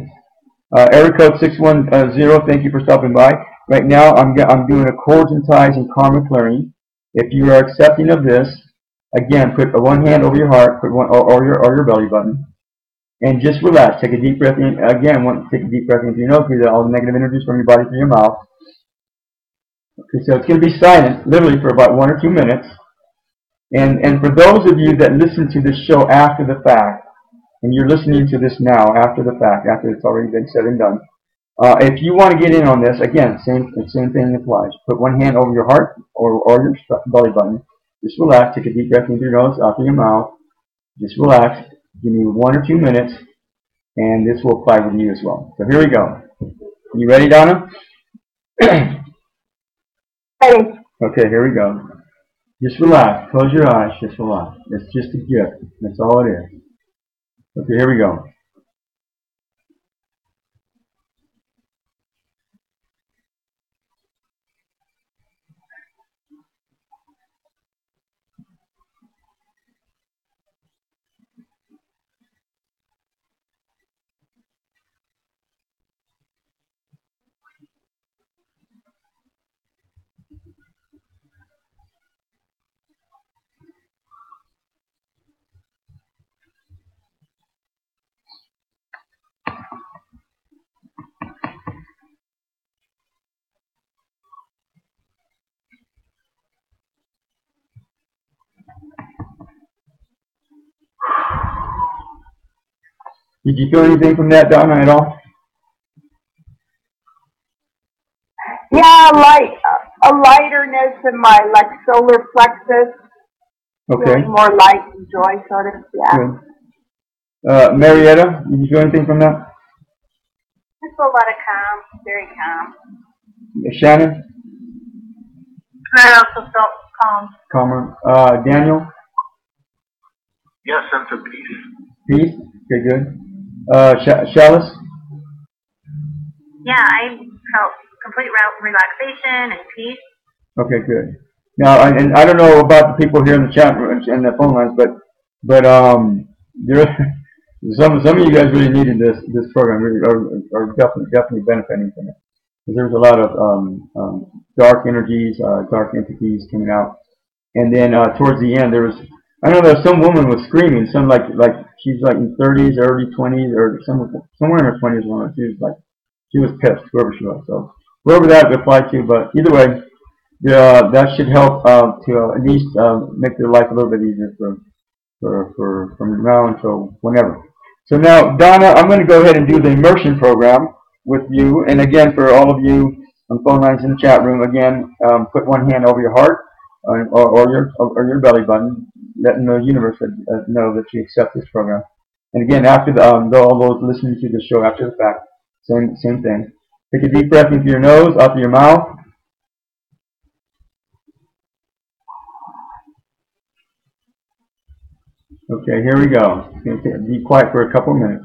Area code 610, thank you for stopping by. Right now, I'm doing a cords and ties and karma clearing. If you are accepting of this, again, put one hand over your heart, put one or your belly button, and just relax. Take a deep breath in. Again, take a deep breath in through your nose. Breathe out all the negative energies from your body through your mouth. Okay, so it's going to be silent, literally for about 1 or 2 minutes. And for those of you that listen to this show after the fact, and you're listening to this now after the fact, after it's already been said and done, if you want to get in on this, again, same thing applies. Put one hand over your heart or your belly button. Just relax. Take a deep breath in through your nose, out through your mouth. Just relax. Give me 1 or 2 minutes, and this will apply with you as well. So here we go. You ready, Donna? Ready. Okay, here we go. Just relax. Close your eyes. Just relax. It's just a gift. That's all it is. Okay, here we go. Did you feel anything from that, Donna, at all? Yeah, a lighterness in my like solar plexus. Okay. Feeling more light and joy, sort of. Yeah. Good. Marietta, did you feel anything from that? Just a lot of calm, very calm. Shannon? I also felt calm. Calmer. Daniel? Yes, sense of peace. Peace? Okay, good. Shalis? Yeah, I felt complete relaxation and peace. Okay, good. Now, and I don't know about the people here in the chat room and the phone lines, but there some of you guys really needed this program, really are definitely benefiting from it. Because there's a lot of dark energies, dark entities coming out, and then towards the end there was, I don't know, some woman was screaming, some like she's like in 30s, early 20s, or somewhere in her 20s. When she was pissed, whoever she was. So whoever that applied to, but either way. That should help to at least make their life a little bit easier from now until whenever. So now, Donna, I'm going to go ahead and do the immersion program with you. And again, for all of you on phone lines in the chat room, again, put one hand over your heart or your belly button, letting the universe know that you accept this program. And again, after all those listening to the show after the fact, same thing. Take a deep breath into your nose, out through your mouth. Okay, here we go. Be quiet for a couple minutes.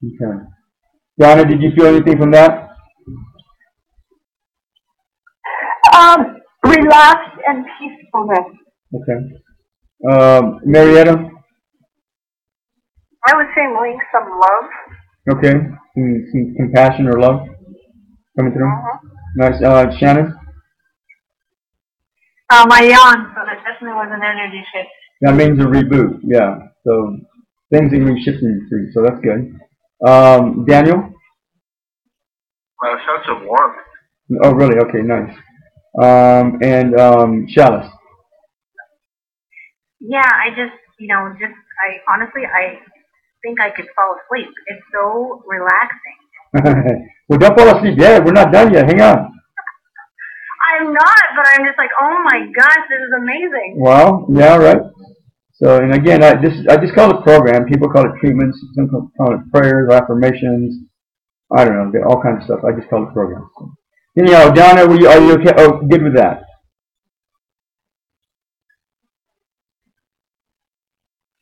Okay. Donna, did you feel anything from that? Relaxed and peacefulness. Okay. Marietta? I was feeling some love. Okay. Some compassion or love coming through? Nice. Shannon? I yawned, so that definitely was an energy shift. That means a reboot, yeah. So things are going to be shifting through, so that's good. Daniel? A sense of warmth. Oh, really? Okay, nice. And Shalis? Yeah, I honestly, I think I could fall asleep. It's so relaxing. Well, don't fall asleep yet. We're not done yet. Hang on. I'm not, but I'm just like, oh my gosh, this is amazing. Well, yeah, right. So, and again, I just call it program. People call it treatments. Some call it prayers, affirmations. I don't know, all kinds of stuff. I just call it program. So. Anyhow, Donna, are you okay? Oh, good with that.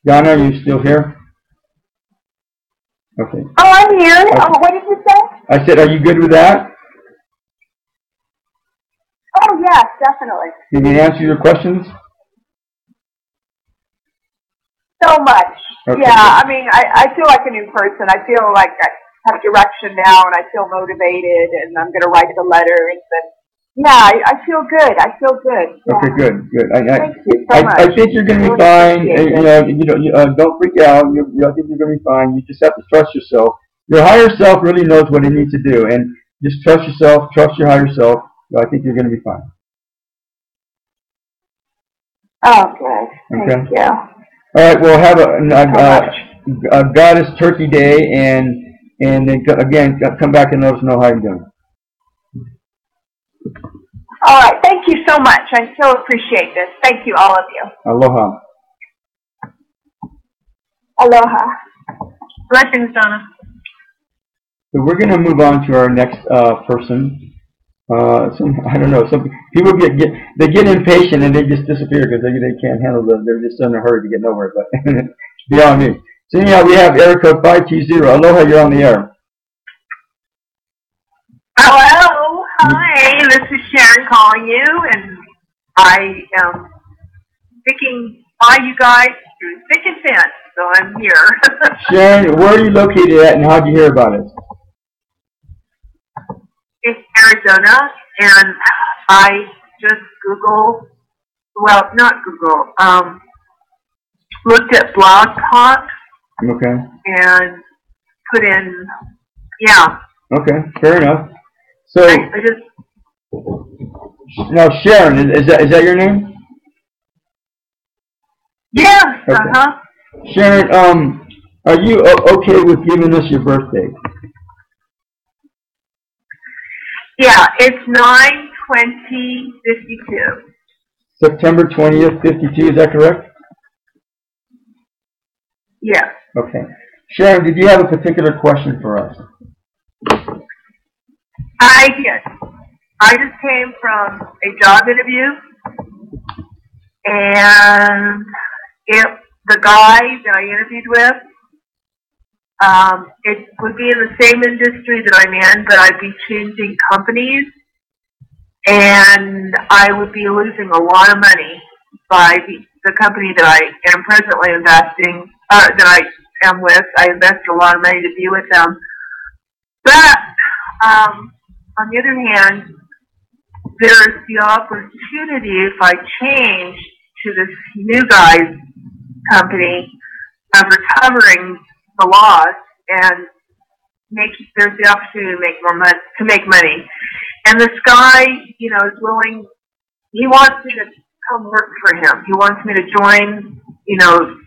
Donna, are you still here? Okay. Oh, I'm here. Okay. Oh, what did you say? I said, are you good with that? Oh, yes, definitely. Did we answer your questions? So much. Okay. Yeah, I mean, I feel like a new person. I feel like I have direction now, and I feel motivated, and I'm going to write the letters. And yeah, I feel good. I feel good. Yeah. Okay, good. Thank you so much. I think you're going to be fine. Don't freak out. I think you're going to be fine. You just have to trust yourself. Your higher self really knows what it needs to do, and just trust yourself. Trust your higher self. I think you're going to be fine. Oh, good. Thank you. All right, well, have a Goddess Turkey Day, and then again, come back and let us know how you're doing. All right, thank you so much. I so appreciate this. Thank you, all of you. Aloha. Aloha. Blessings, Donna. So we're going to move on to our next person. I don't know. Some people get impatient and they just disappear because they can't handle they're just in a hurry to get nowhere. But beyond me. So anyhow, we have area code 520. Aloha, you're on the air. Hello, hi. This is Sharon calling you, and I am sticking by you guys through thick and thin. So I'm here. Sharon, where are you located at, and how did you hear about it? It's Arizona, and I just looked at Blog Talk. Okay. And put in, yeah. Okay, fair enough. So I just. Now, Sharon, is that your name? Yes. Okay. Sharon, are you okay with giving us your birthday? Yeah, it's 9/20/52. September 20th, 52, is that correct? Yes. Okay. Sharon, did you have a particular question for us? I did. I just came from a job interview, and the guy that I interviewed with, it would be in the same industry that I'm in, but I'd be changing companies, and I would be losing a lot of money by the company that I am presently investing, that I am with. I invested a lot of money to be with them. But, on the other hand, there's the opportunity, if I change to this new guy's company, of recovering the loss, and there's the opportunity to make more money, And this guy, is willing. He wants me to come work for him. He wants me to join,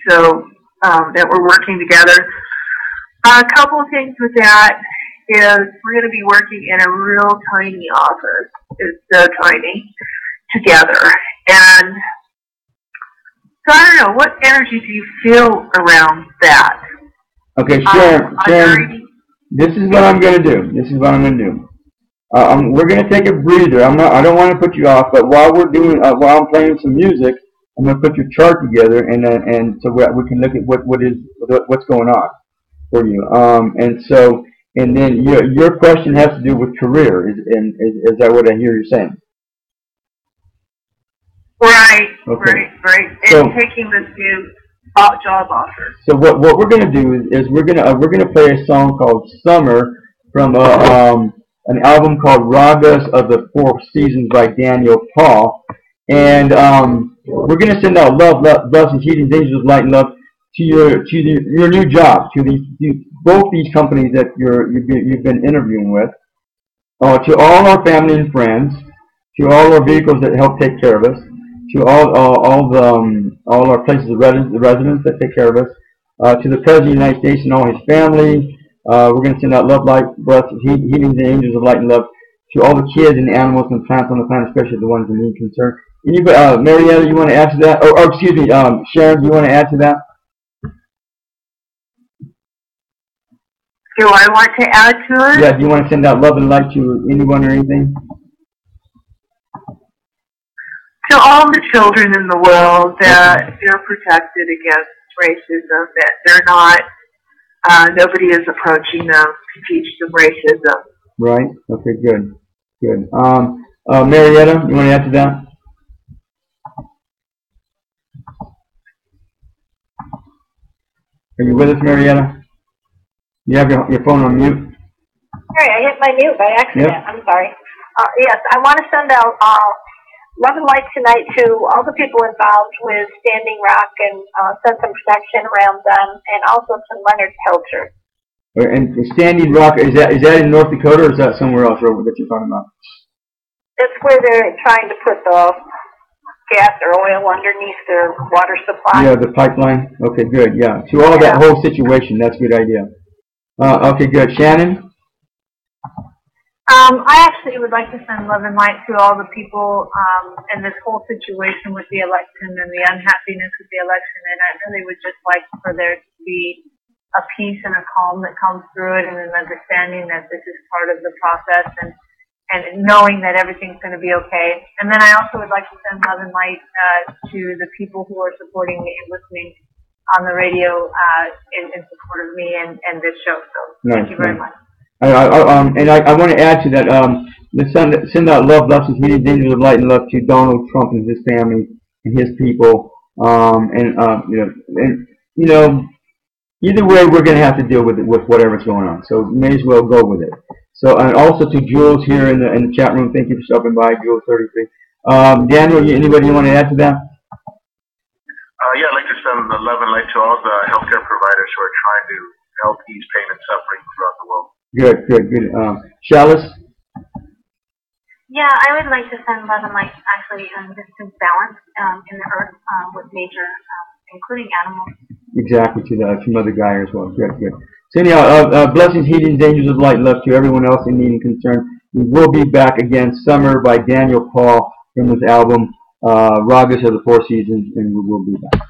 so that we're working together. A couple of things with that is we're going to be working in a real tiny office. It's so tiny together. And so I don't know, what energy do you feel around that? Okay, Sharon, this is what I'm going to do. We're going to take a breather. I don't want to put you off, but while I'm playing some music, I'm going to put your chart together, and so we can look at what's going on for you. And then your question has to do with career. Is that what I hear you saying? Right. Okay. Right. And taking this new job offer. So what we're going to do is we're going to play a song called Summer from an album called Ragas of the Four Seasons by Daniel Paul, and we're going to send out love, and healing, angels of light and love to your new job, to both these companies that you've been interviewing with, to all our family and friends, to all our vehicles that help take care of us, to all our places of residence that take care of us, to the President of the United States and all his family, We're going to send out love, light, blessings, healings, and angels of light and love to all the kids and animals and plants on the planet, especially the ones in need concern. Marietta, you want to add to that? Or excuse me, Sharon, do you want to add to that? Do I want to add to it? Yeah, do you want to send out love and light to anyone or anything? To all the children in the world, that they're protected against racism, that they're not, nobody is approaching them to teach them racism. Right. Okay, good. Good. Marietta, you want to add to that? Are you with us, Marietta? You have your phone on mute? Sorry, I hit my mute by accident. Yep. I'm sorry. Yes, I want to send out love and light tonight to all the people involved with Standing Rock and send some protection around them, and also to Leonard Pelcher. And Standing Rock, is that in North Dakota, or is that somewhere else that you're talking about? It's where they're trying to put the gas or oil underneath their water supply. Yeah, the pipeline. Okay, good. Yeah, to all that whole situation, that's a good idea. Okay, good. Shannon? I actually would like to send love and light to all the people in this whole situation with the election and the unhappiness with the election, and I really would just like for there to be a peace and a calm that comes through it, and an understanding that this is part of the process, and knowing that everything's going to be okay. And then I also would like to send love and light to the people who are supporting me and listening on the radio in support of me and this show. So thank you very much. I want to add to that. Let's send out love, blessings, healing, angels of light, and love to Donald Trump and his family and his people. Either way, we're going to have to deal with whatever's going on. So may as well go with it. So, and also to Jules here in the chat room. Thank you for stopping by, Jules 33. Daniel, anybody you want to add to that? Yeah, I'd like to send the love and light to all the healthcare providers who are trying to help ease pain and suffering throughout the world. Good. Shalis? Yeah, I would like to send love and light actually just to balance in the earth with nature, including animals. Exactly, to Mother Gaia as well. Good. So anyhow, blessings, healings, angels of light, and love to everyone else in need and concern. We will be back again, Summer by Daniel Paul from his album, Ragas of the Four Seasons, and we will be back.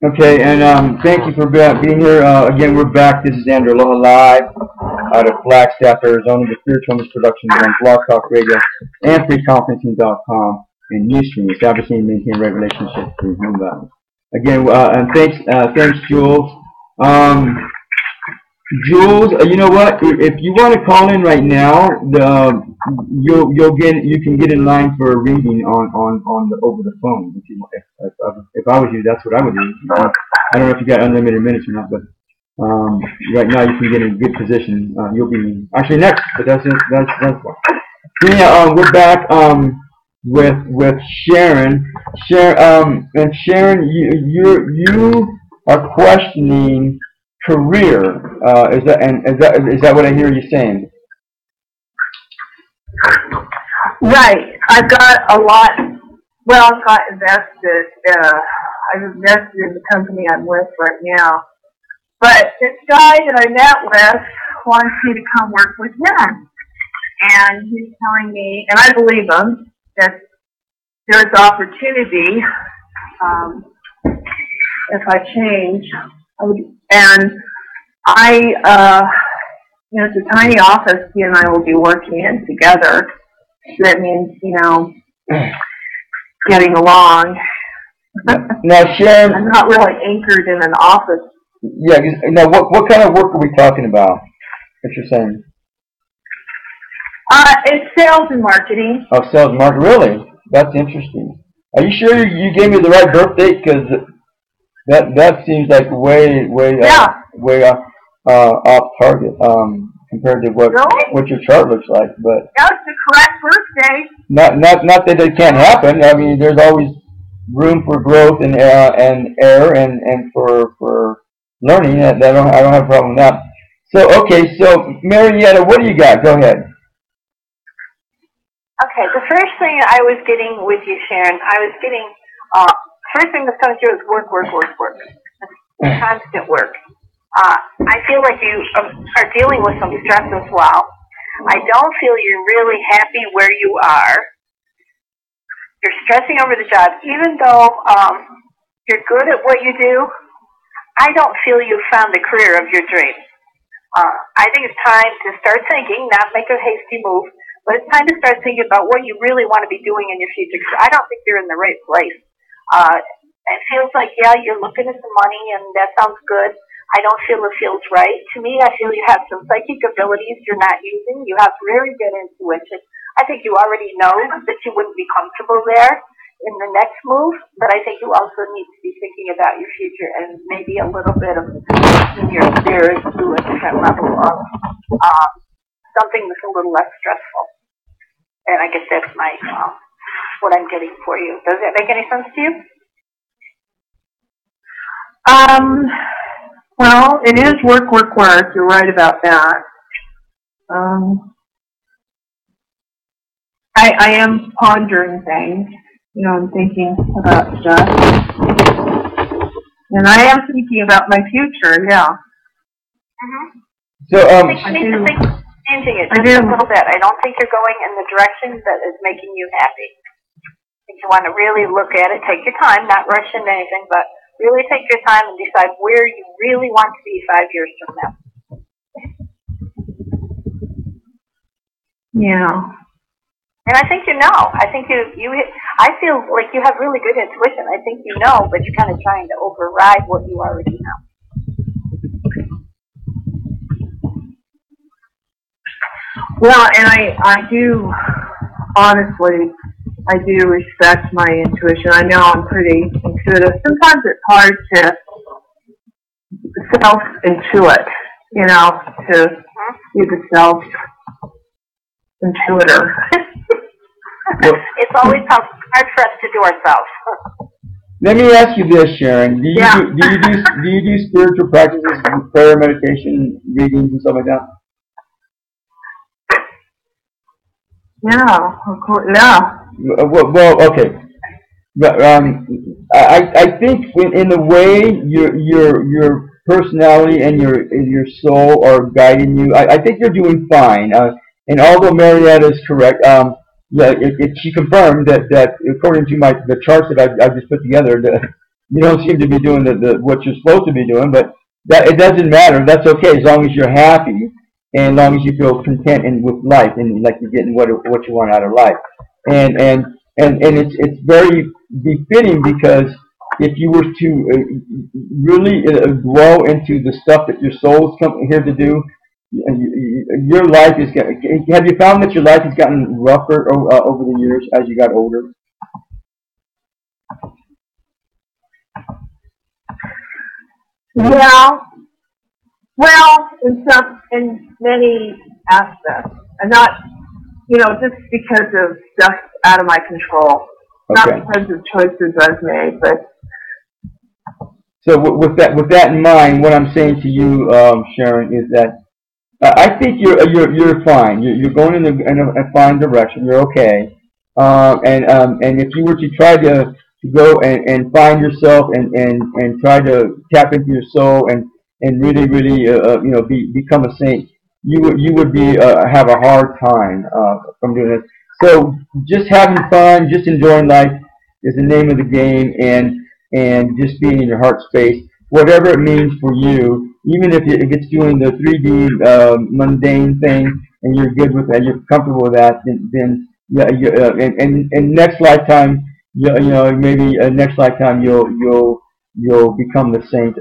Okay, and thank you for being here. Again, we're back. This is Andrew Aloha live out of Flagstaff, Arizona, the Spiritual Homeless Productions on Blog Talk Radio and freeconferencing.com and Ustream, establishing and maintaining right relationships through Zoom Valley. Again, and thanks, Jules. Jules, you know what? If you want to call in right now, you can get in line for a reading on the over the phone. If I was you, that's what I would do. I don't know if you got unlimited minutes or not, but right now you can get in a good position. You'll be actually next, but that's fine. Yeah, we're back with Sharon. And Sharon, you are questioning career. Is that what I hear you saying? Right. I've got a lot. Well, I've got invested. I've invested in the company I'm with right now. But this guy that I met with wants me to come work with him. And he's telling me, and I believe him, that there's opportunity if I change. And it's a tiny office he and I will be working in together. That means, getting along. Now, Sharon, I'm not really anchored in an office. Yeah. Now, what kind of work are we talking about? What you're saying? It's sales and marketing. Oh, sales and marketing. Really? That's interesting. Are you sure you gave me the right birth date? Because that seems like way off target compared to what your chart looks like. But that's the correct birthday. Not that it can't happen. I mean, there's always room for growth and error and for learning. I don't have a problem with that. So okay, so Marietta, what do you got? Go ahead. Okay, the first thing I was getting with you, Sharon, first thing that's coming through is work. Constant work. I feel like you are dealing with some stress as well. I don't feel you're really happy where you are. You're stressing over the job. Even though you're good at what you do, I don't feel you've found the career of your dreams. I think it's time to start thinking, not make a hasty move, but it's time to start thinking about what you really want to be doing in your future. Because I don't think you're in the right place. It feels like, you're looking at some money, and that sounds good. I don't feel it feels right. To me, I feel you have some psychic abilities you're not using. You have very good intuition. I think you already know that you wouldn't be comfortable there in the next move, but I think you also need to be thinking about your future and maybe a little bit of in your spirit to a different level of something that's a little less stressful. And I guess that's my what I'm getting for you. Does that make any sense to you? Well, it is work. You're right about that. I am pondering things. I'm thinking about stuff. And I am thinking about my future, yeah. Mm-hmm. So, I need to think changing it just a little bit. I don't think you're going in the direction that is making you happy. I think you want to really look at it, take your time, not rush into anything, but really take your time and decide where you really want to be 5 years from now. Yeah. And I think you know. I think I feel like you have really good intuition. I think you know, but you're kind of trying to override what you already know. Well, and I do honestly I do respect my intuition. I know I'm pretty intuitive. Sometimes it's hard to self-intuit, you know, to be the self-intuitor. It's always hard for us to do ourselves. Let me ask you this, Sharon. Do you do spiritual practices, prayer, meditation, readings, and stuff like that? Yeah, of course. Yeah. Well, okay. But I think in a way your personality and your soul are guiding you. I think you're doing fine. And although Marietta is correct, yeah, she confirmed that according to the charts that I just put together, you don't seem to be doing what you're supposed to be doing. But that it doesn't matter. That's okay as long as you're happy and as long as you feel content with life and like you're getting what you want out of life. And it's very befitting because if you were to really grow into the stuff that your soul's come here to do, your life is. Have you found that your life has gotten rougher over the years as you got older? Yeah. Well, in many aspects, and not, just because of stuff out of my control, not because of choices I've made, but. So with that in mind, what I'm saying to you, Sharon, is that I think you're fine. You're going in a fine direction. You're okay. And if you were to try to go and find yourself and try to tap into your soul and really become a saint, you would have a hard time from doing this. So just having fun, just enjoying life is the name of the game, and just being in your heart space, whatever it means for you. Even if it's doing the 3D mundane thing, and you're good with that, you're comfortable with that, then yeah, and next lifetime, maybe next lifetime you'll become the saint,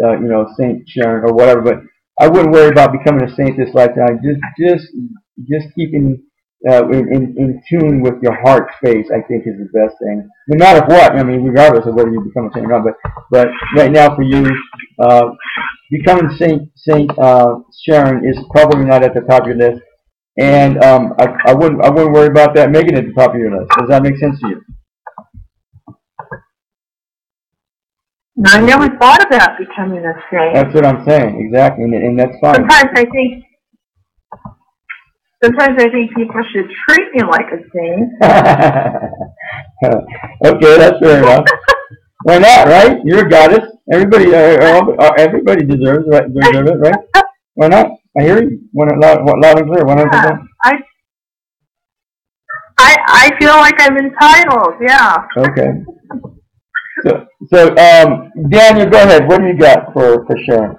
Saint Sharon or whatever. But I wouldn't worry about becoming a saint this lifetime. Just keeping in tune with your heart space, I think, is the best thing. No matter what, I mean, regardless of whether you become a saint or not. But right now for you, becoming Saint Sharon is probably not at the top of your list, and I wouldn't worry about that making it at the top of your list. Does that make sense to you? No, I never thought about becoming a saint. That's what I'm saying, exactly, and that's fine. Sometimes I think people should treat me like a saint. Okay, that's fair enough. Why not, right? You're a goddess. Everybody deserves it, right? Why not? I hear you. Loud and clear. 100%. I feel like I'm entitled. Yeah. Okay. So Daniel, go ahead. What do you got for Sharon?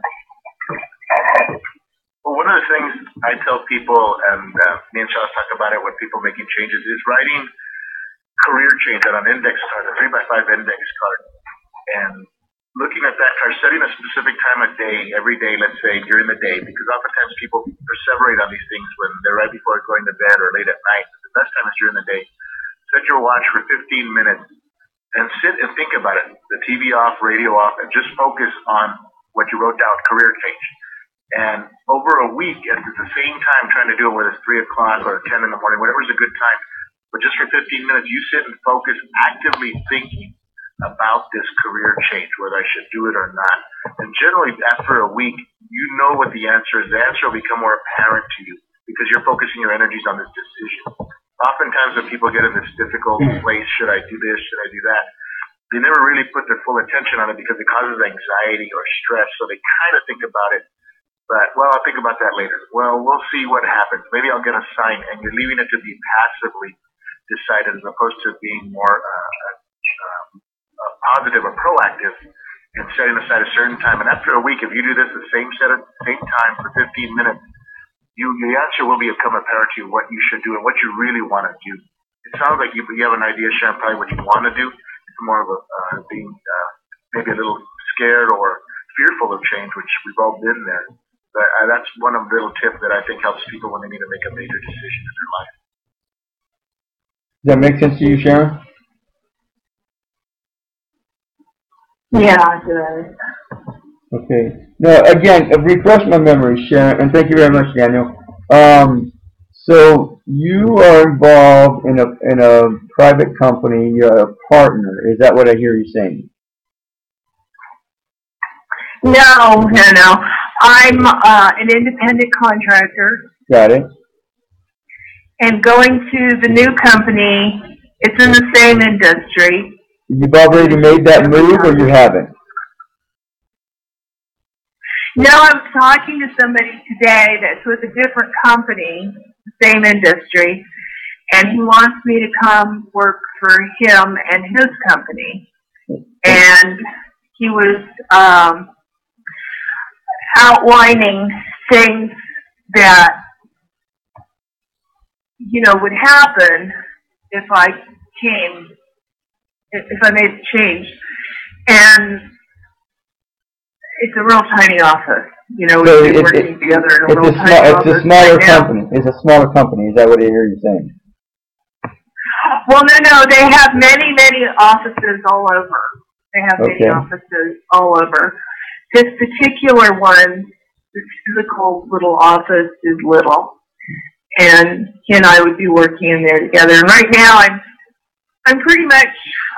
Well, one of the things I tell people, and me and Shalis talk about it when people making changes, is writing career change on an index card, a 3x5 index card, and looking at that card, setting a specific time of day, every day, let's say, during the day, because oftentimes people perseverate on these things when they're right before going to bed or late at night. But the best time is during the day. Set your watch for 15 minutes and sit and think about it. The TV off, radio off, and just focus on what you wrote down, career change. And over a week, at the same time, trying to do it, whether it's 3 o'clock or 10 in the morning, whatever's a good time, but just for 15 minutes, you sit and focus, actively thinking about this career change, whether I should do it or not. And generally, after a week, you know what the answer is. The answer will become more apparent to you because you're focusing your energies on this decision. Oftentimes, when people get in this difficult place, should I do this, should I do that, they never really put their full attention on it because it causes anxiety or stress, so they kind of think about it. But, well, I'll think about that later. Well, we'll see what happens. Maybe I'll get a sign, and you're leaving it to be passively decided as opposed to being more positive or proactive and setting aside a certain time. And after a week, if you do this the same time for 15 minutes, the answer will become apparent to you what you should do and what you really want to do. It sounds like you have an idea, Sharon, probably what you want to do. It's more of being maybe a little scared or fearful of change, which we've all been there. But that's one of the little tips that I think helps people when they need to make a major decision in their life. Does that make sense to you, Sharon? Yeah, it does. Okay. Now, again, refresh my memory, Sharon, and thank you very much, Daniel. So you are involved in a private company. You're a partner. Is that what I hear you saying? No. I'm an independent contractor. Got it. And going to the new company, it's in the same industry. You've already made that move, or you haven't? No, I'm talking to somebody today that's with a different company, same industry, and he wants me to come work for him and his company. And he was outlining things that, would happen if I made the change. And it's a real tiny office. We've been working together in a real tiny office. It's a smaller company. It's a smaller company. Is that what I hear you saying? Well, no. They have many, many offices all over. They have many offices all over. This particular one, this physical little office is little. And he and I would be working in there together. And right now, I'm pretty much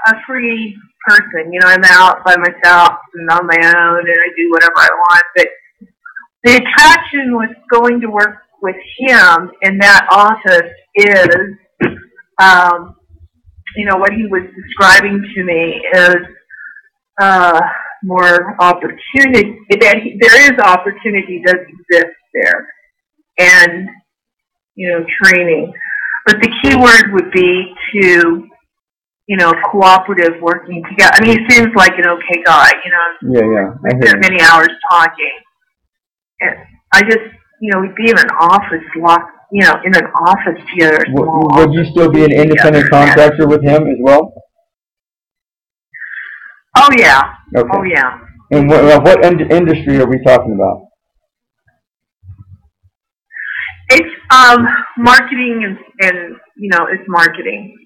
a free person. I'm out by myself and on my own, and I do whatever I want. But the attraction with going to work with him in that office is, what he was describing to me is more opportunity. There is opportunity does exist there, and training. But the key word would be to cooperative working together. I mean, he seems like an okay guy, Yeah. We spent many hours talking. And I just, we'd be in an office in an office together. Would you still be an independent contractor with him as well? Oh, yeah. Okay. Oh, yeah. And what industry are we talking about? It's marketing and it's marketing.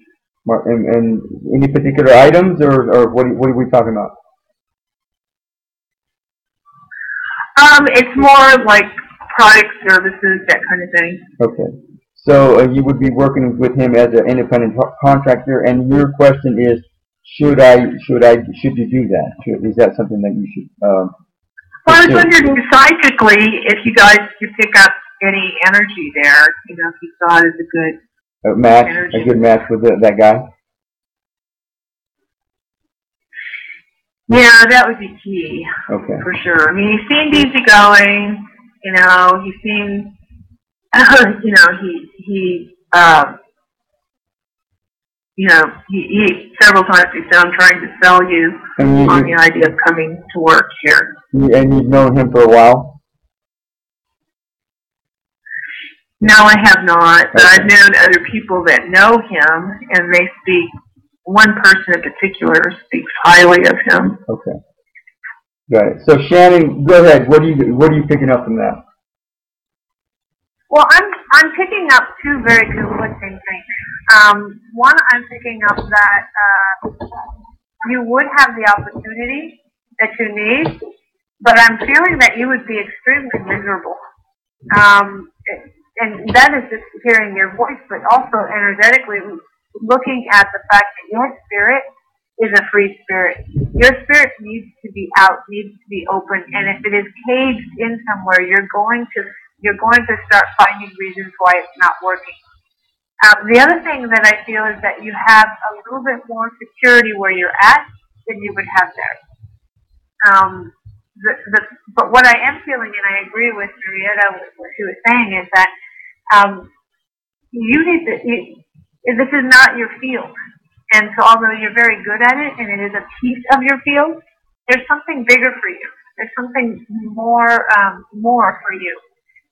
And any particular items, or what are we talking about? It's more like product services, that kind of thing. Okay. So you would be working with him as an independent contractor, and your question is, should you do that? Is that something that you should? Well, I was wondering psychically if you guys could pick up any energy there. If you saw it as a good match, energy. a good match with that guy. Yeah, that would be key. Okay. For sure. I mean, he seemed easygoing. He seemed, he several times he said, "I'm trying to sell you on the idea of coming to work here." And you've known him for a while? No, I have not. But I've known other people that know him, and they speak. One person in particular speaks highly of him. Okay. Got it. So Shannon, go ahead. What are you picking up from that? Well, I'm picking up two very conflicting things. One, I'm picking up that you would have the opportunity that you need, but I'm feeling that you would be extremely miserable. And that is just hearing your voice, but also energetically looking at the fact that your spirit is a free spirit. Your spirit needs to be out, needs to be open, and if it is caged in somewhere, you're going to start finding reasons why it's not working. The other thing that I feel is that you have a little bit more security where you're at than you would have there. But what I am feeling, and I agree with Marietta, what she was saying, is that this is not your field. And so although you're very good at it, and it is a piece of your field, there's something bigger for you. There's something more for you.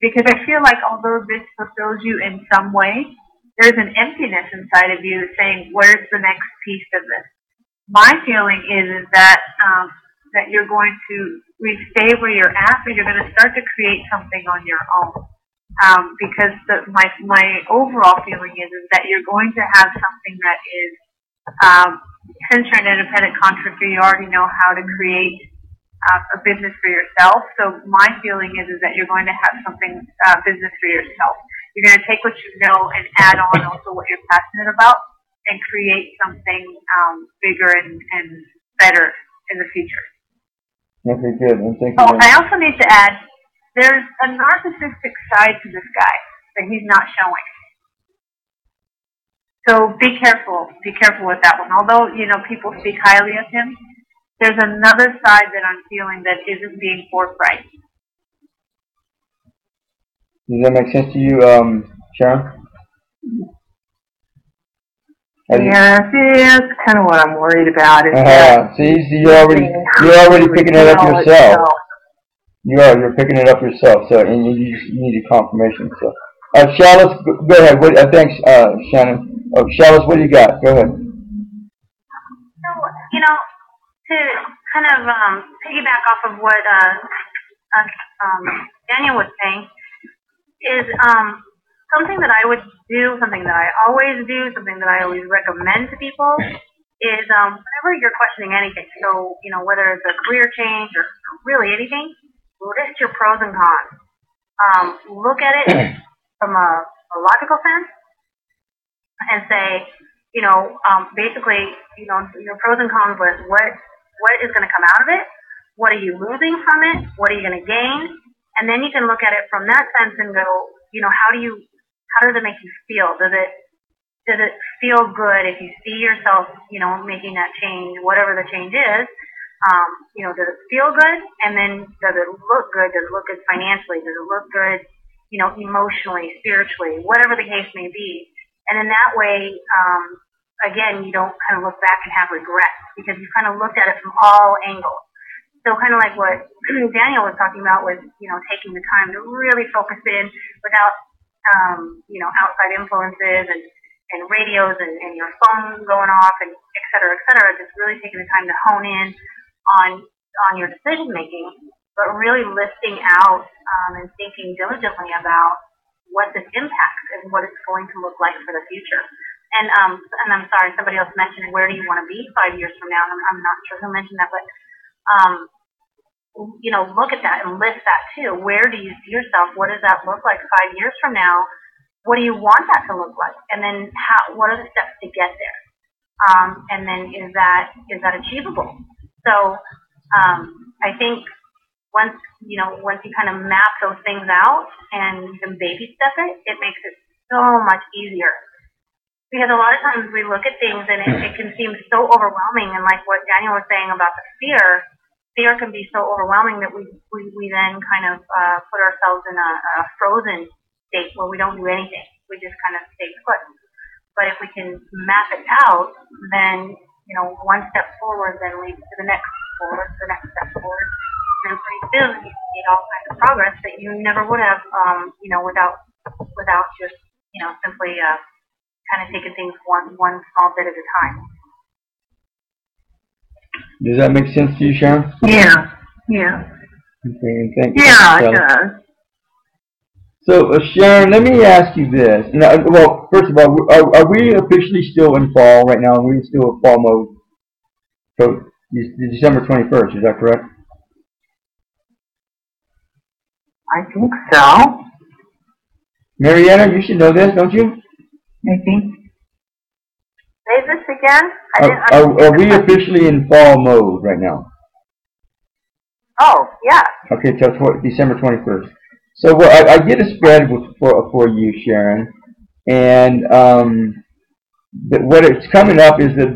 Because I feel like although this fulfills you in some way, there's an emptiness inside of you saying, where's the next piece of this? My feeling is that that you're going to stay where you're at, but you're going to start to create something on your own. Because my overall feeling is that you're going to have something that is Since you're an independent contractor, you already know how to create a business for yourself. So my feeling is that you're going to have something, business for yourself. You're going to take what you know and add on also what you're passionate about and create something bigger and better in the future. Okay, good. And thank you. Oh, I also need to add, there's a narcissistic side to this guy that he's not showing. So be careful with that one. Although, you know, people speak highly of him, there's another side that I'm feeling that isn't being forthright. Does that make sense to you, Sharon? Yeah, see, that's kind of what I'm worried about. See, you're already picking it up yourself. You're picking it up yourself. So, and you need a confirmation. So, Shalis, go ahead. Thanks, Shannon. Shalis, what do you got? Go ahead. So, you know, to kind of piggyback off of what Daniel was saying, is something that I would do, something that I always do, something that I always recommend to people is whenever you're questioning anything, so, you know, whether it's a career change or really anything, list your pros and cons. Look at it from a logical sense and say, you know, basically, you know, your pros and cons list, what is going to come out of it? What are you losing from it? What are you going to gain? And then you can look at it from that sense and go, you know, how does it make you feel? Does it feel good if you see yourself, you know, making that change, whatever the change is? You know, does it feel good? And then does it look good? Does it look good financially? Does it look good, you know, emotionally, spiritually, whatever the case may be? And in that way, again, you don't kind of look back and have regrets because you kind of looked at it from all angles. So kind of like what Daniel was talking about with, you know, taking the time to really focus in without, you know, outside influences and radios and your phone going off and et cetera, just really taking the time to hone in on your decision making, but really listing out and thinking diligently about what this impacts and what it's going to look like for the future. And I'm sorry, somebody else mentioned where do you want to be 5 years from now? I'm not sure who mentioned that, but you know, look at that and list that too. Where do you see yourself? What does that look like 5 years from now? What do you want that to look like? And then what are the steps to get there? And then is that achievable? So I think once you kind of map those things out and you can baby step it, it makes it so much easier. Because a lot of times we look at things and it can seem so overwhelming, and like what Daniel was saying about the fear can be so overwhelming that we then kind of put ourselves in a frozen state where we don't do anything. We just kind of stay put. But if we can map it out, then, you know, one step forward then leads to the next step forward. And pretty soon you get all kinds of progress that you never would have, you know, without just, you know, simply kind of taking things one small bit at a time. Does that make sense to you, Sharon? Yeah. Okay, thank you. Yeah, it does. So, Sharon, let me ask you this. Now, well, first of all, are we officially still in fall right now? Are we still in fall mode? So, December 21st, is that correct? I think so. Marietta, you should know this, don't you? I think. Say this again? Are we officially in fall mode right now? Oh, yeah. Okay, till December 21st. So I did a spread for you, Sharon, and what it's coming up is that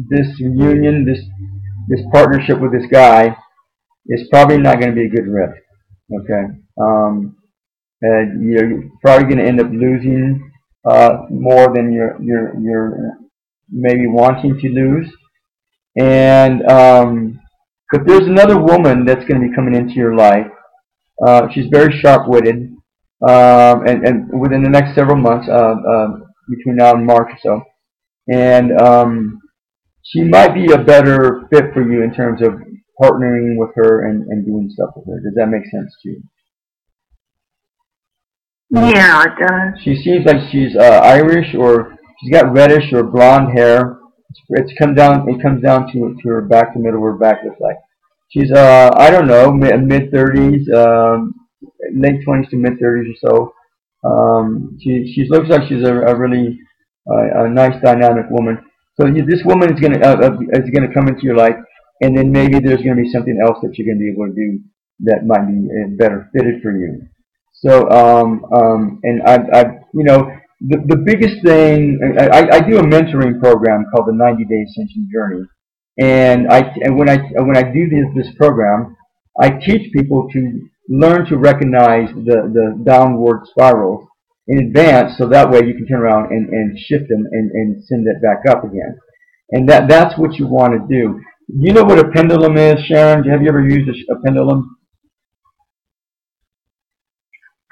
this union, this partnership with this guy is probably not going to be a good risk. Okay, and you're probably going to end up losing more than you're maybe wanting to lose, and but there's another woman that's going to be coming into your life. She's very sharp-witted, and within the next several months, between now and March or so, and she might be a better fit for you in terms of partnering with her and doing stuff with her. Does that make sense to you? Yeah, it does. She seems like she's Irish, or She's got reddish or blonde hair. It comes down to her back, the middle of her back looks like. She's I don't know, mid 30s, late 20s to mid 30s or so. She looks like she's a really a nice dynamic woman. So this woman is gonna come into your life, and then maybe there's gonna be something else that you're gonna be able to do that might be better fitted for you. So and the biggest thing I do a mentoring program called the 90-Day Ascension Journey, and when I do this program, I teach people to learn to recognize the downward spirals in advance, so that way you can turn around and shift them and send it back up again. And that's what you want to do. You know what a pendulum is, Sharon? Have you ever used a pendulum?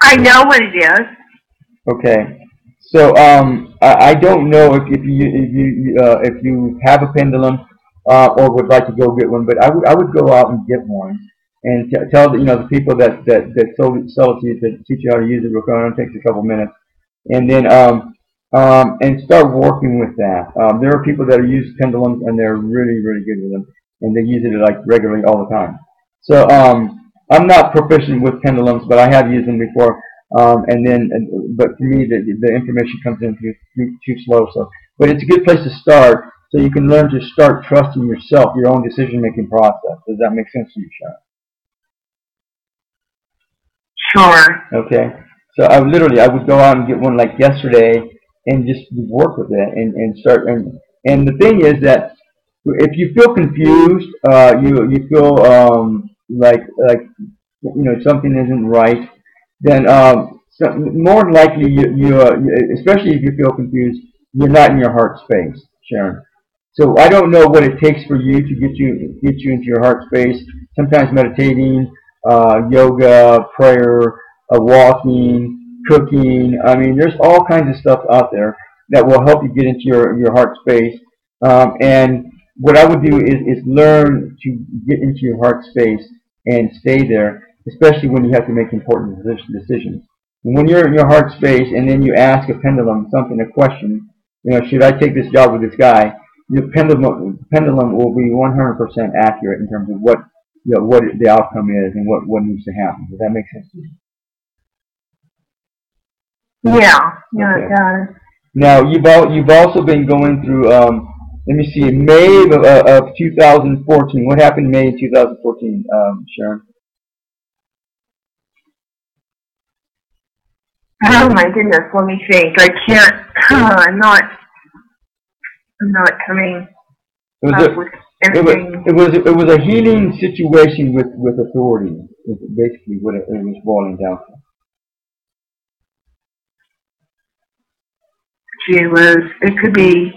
I know what it is. Okay. So I don't know if you have a pendulum or would like to go get one, but I would go out and get one and tell the people that sell it to you, to teach you how to use it real quick. It takes a couple minutes, and then and start working with that. There are people that use pendulums and they're really good with them, and they use it like regularly all the time. So I'm not proficient with pendulums, but I have used them before. But for me, the information comes in too slow. So, but it's a good place to start, so you can learn to start trusting yourself, your own decision-making process. Does that make sense to you, Sharon? Sure. Okay. So I would go out and get one like yesterday, and just work with it and start. And the thing is that if you feel confused, you feel like something isn't right, then so more likely especially if you feel confused, you're not in your heart space, Sharon. So I don't know what it takes for you to get you into your heart space. Sometimes meditating, yoga, prayer, walking, cooking. I mean, there's all kinds of stuff out there that will help you get into your heart space. And what I would do is learn to get into your heart space and stay there, especially when you have to make important decisions. And when you're in your heart space and then you ask a pendulum a question, should I take this job with this guy? Your pendulum will be 100% accurate in terms of what the outcome is and what needs to happen. Does that make sense to you? Yeah, okay. It does. Now you've also been going through. Let me see. May of 2014. What happened in May of 2014, Sharon? Oh my goodness, let me think. I can't. I'm not coming up with anything. It was a healing situation with authority. Is basically what it was boiling down to. Gee whiz, it could be.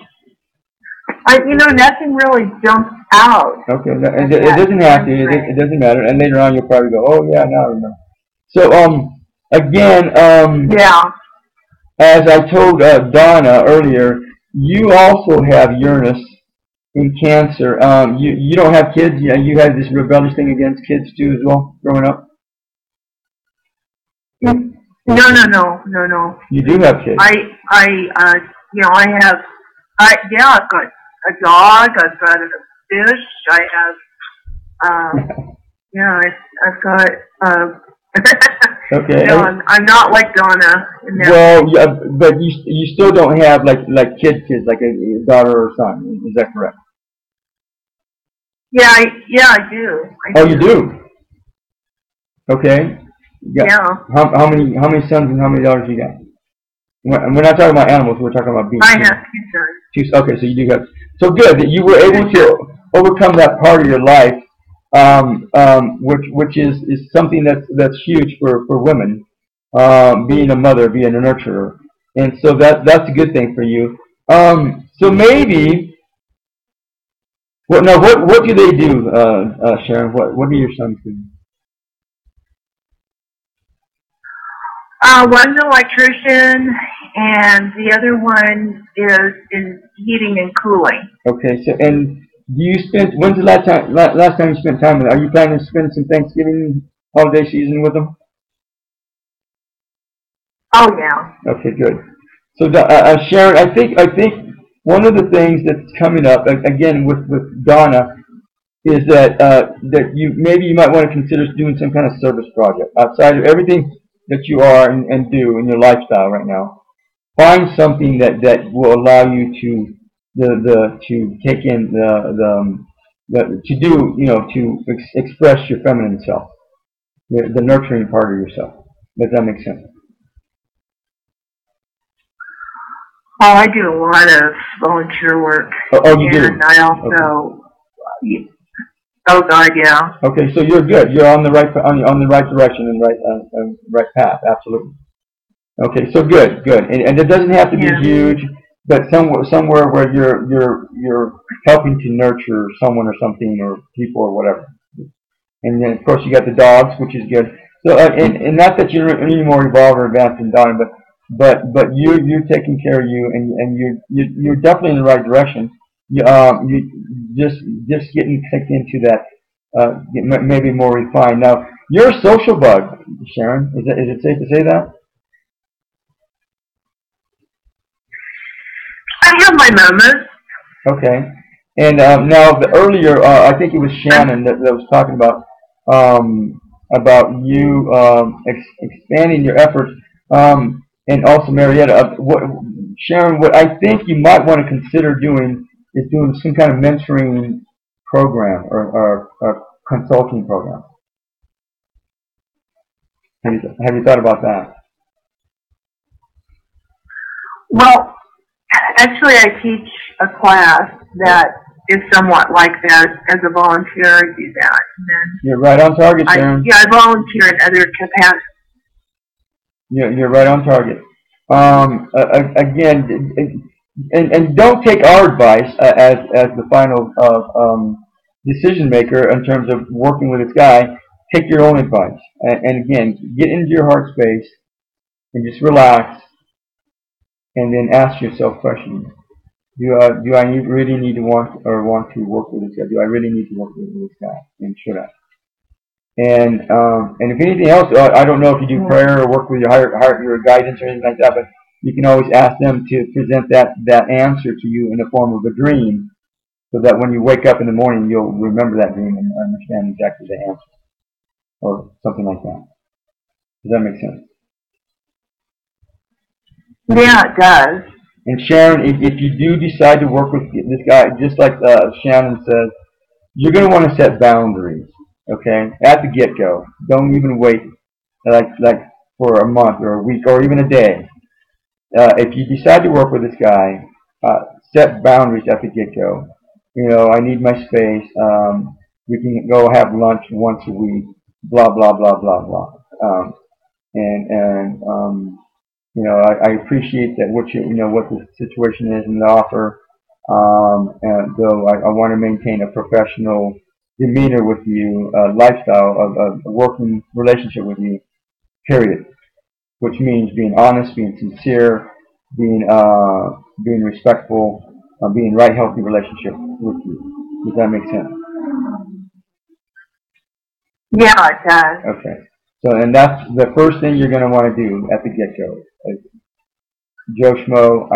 Nothing really jumps out. Okay, it doesn't have to. It doesn't matter. And later on, you'll probably go, "Oh yeah, now I remember." So again, yeah. As I told Donna earlier, you also have Uranus in Cancer. You don't have kids. You had this rebellious thing against kids too, as well, growing up. No. You do have kids. I've got a dog. I've got a fish. I have, I've got. Okay. I'm not like Donna. Well, yeah, but you still don't have like kids, like a daughter or son. Is that correct? Yeah, I do. You do. Okay. Yeah. How many sons and how many daughters you got? We're not talking about animals. We're talking about beings. I have 2 sons. Okay, so you do have. So good that you were able to overcome that part of your life, which is something that's huge for women, being a mother, being a nurturer, and so that's a good thing for you. So maybe. What do they do, Sharon? What do your sons do? One's an electrician, and the other one is in heating and cooling. Okay, so and when's the last time you spent time with them? Are you planning to spend some Thanksgiving holiday season with them? Oh yeah. Okay, good. So Sharon, I think one of the things that's coming up again with Donna is that you might want to consider doing some kind of service project outside of everything that you are and do in your lifestyle right now. Find something that will allow you to take in to do to express your feminine self, the nurturing part of yourself. Does that make sense? Oh, I do a lot of volunteer work. Oh, you do? And I also, oh God, yeah. Okay, so you're good. You're on the right direction and right path. Absolutely. Okay, so good. And it doesn't have to be huge, but somewhere where you're helping to nurture someone or something or people or whatever. And then of course you got the dogs, which is good. So and not that you're any more evolved or advanced than Donna, but you're taking care of you, and you're definitely in the right direction. You just getting kicked into that maybe more refined. Now you're a social bug, Sharon. Is it safe to say that? I have my moments. Okay. And now the earlier, I think it was Shannon that was talking about you expanding your efforts, and also Marietta. Sharon, what I think you might want to consider doing is doing some kind of mentoring program or consulting program. Have you thought about that? Well, actually, I teach a class that is somewhat like that as a volunteer. I do that. And then you're right on target, Sharon. I volunteer in other capacities. You're right on target. Again, and don't take our advice as the final decision maker in terms of working with this guy. Take your own advice, and again, get into your heart space and just relax, and then ask yourself questions. Do I really need to want to work with this guy? Do I really need to work with this guy? And should I? And if anything else, I don't know if you do prayer or work with your guidance or anything like that, but you can always ask them to present that answer to you in the form of a dream, so that when you wake up in the morning, you'll remember that dream and understand exactly the answer, or something like that. Does that make sense? Yeah, it does. And Sharon, if you do decide to work with this guy, just like Shannon says, you're going to want to set boundaries, okay, at the get-go. Don't even wait like for a month or a week or even a day. If you decide to work with this guy, set boundaries at the get-go. I need my space. We can go have lunch once a week. Blah blah blah blah blah. I appreciate that what the situation is in the offer. And though I want to maintain a professional demeanor with you, lifestyle of a working relationship with you, period. Which means being honest, being sincere, being respectful, being right, healthy relationship with you. Does that make sense? Yeah, it does. Okay. So, and that's the first thing you're going to want to do at the get-go. Joe Schmo,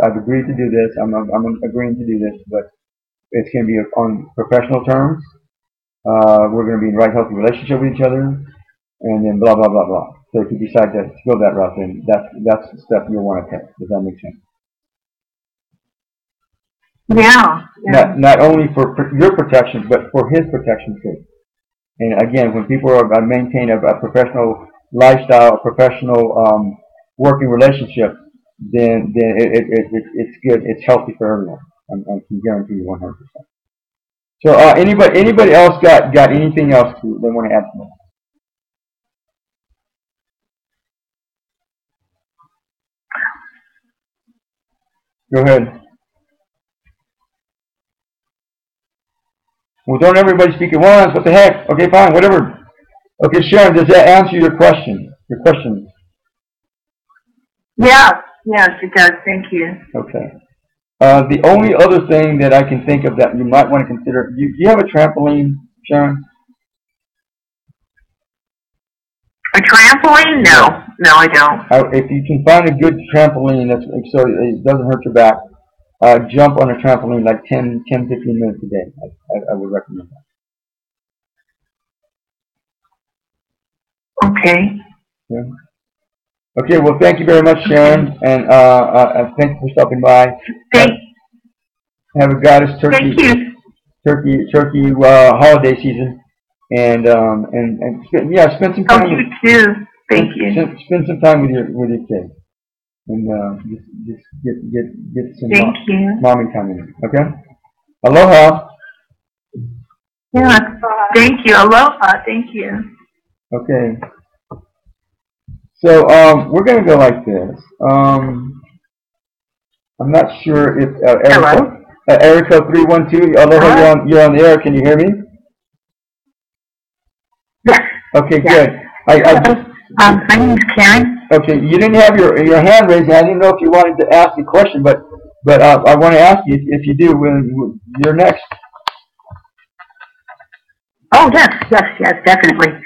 I've agreed to do this. I'm agreeing to do this, but it's going to be on professional terms. We're going to be in right, healthy relationship with each other, and then blah blah blah blah. So if you decide to go that route, then that's the step you'll want to take. Does that make sense? Yeah. Not only for your protection, but for his protection too. And again, when people maintain a professional lifestyle, a professional working relationship, then it's good. It's healthy for everyone. I can guarantee you 100%. So anybody else got anything else they want to add to that? Go ahead. Well, don't everybody speak at once. What the heck? Okay, fine, whatever. Okay, Sharon, does that answer your question? Yes, it does. Thank you. Okay. The only other thing that I can think of that you might want to consider, do you have a trampoline, Sharon? A trampoline? No. No, I don't. If you can find a good trampoline, so it doesn't hurt your back, jump on a trampoline like 10, 15 minutes a day. I would recommend that. Okay. Yeah. Okay, well, thank you very much, Sharon, and thanks for stopping by. Have a goddess turkey holiday season, and spend some time. Oh, you too. Thank you. Spend some time with your kids, and just get some mommy time in. Okay. Aloha. Yeah. Thank you. Aloha. Thank you. Okay. So we're gonna go like this. I'm not sure if Erica 312. Aloha, you're on the air. Can you hear me? Yes. Okay, good. My name is Karen. Okay, you didn't have your hand raised. I didn't know if you wanted to ask a question, but I want to ask you if you do. You're next. Oh yes, definitely.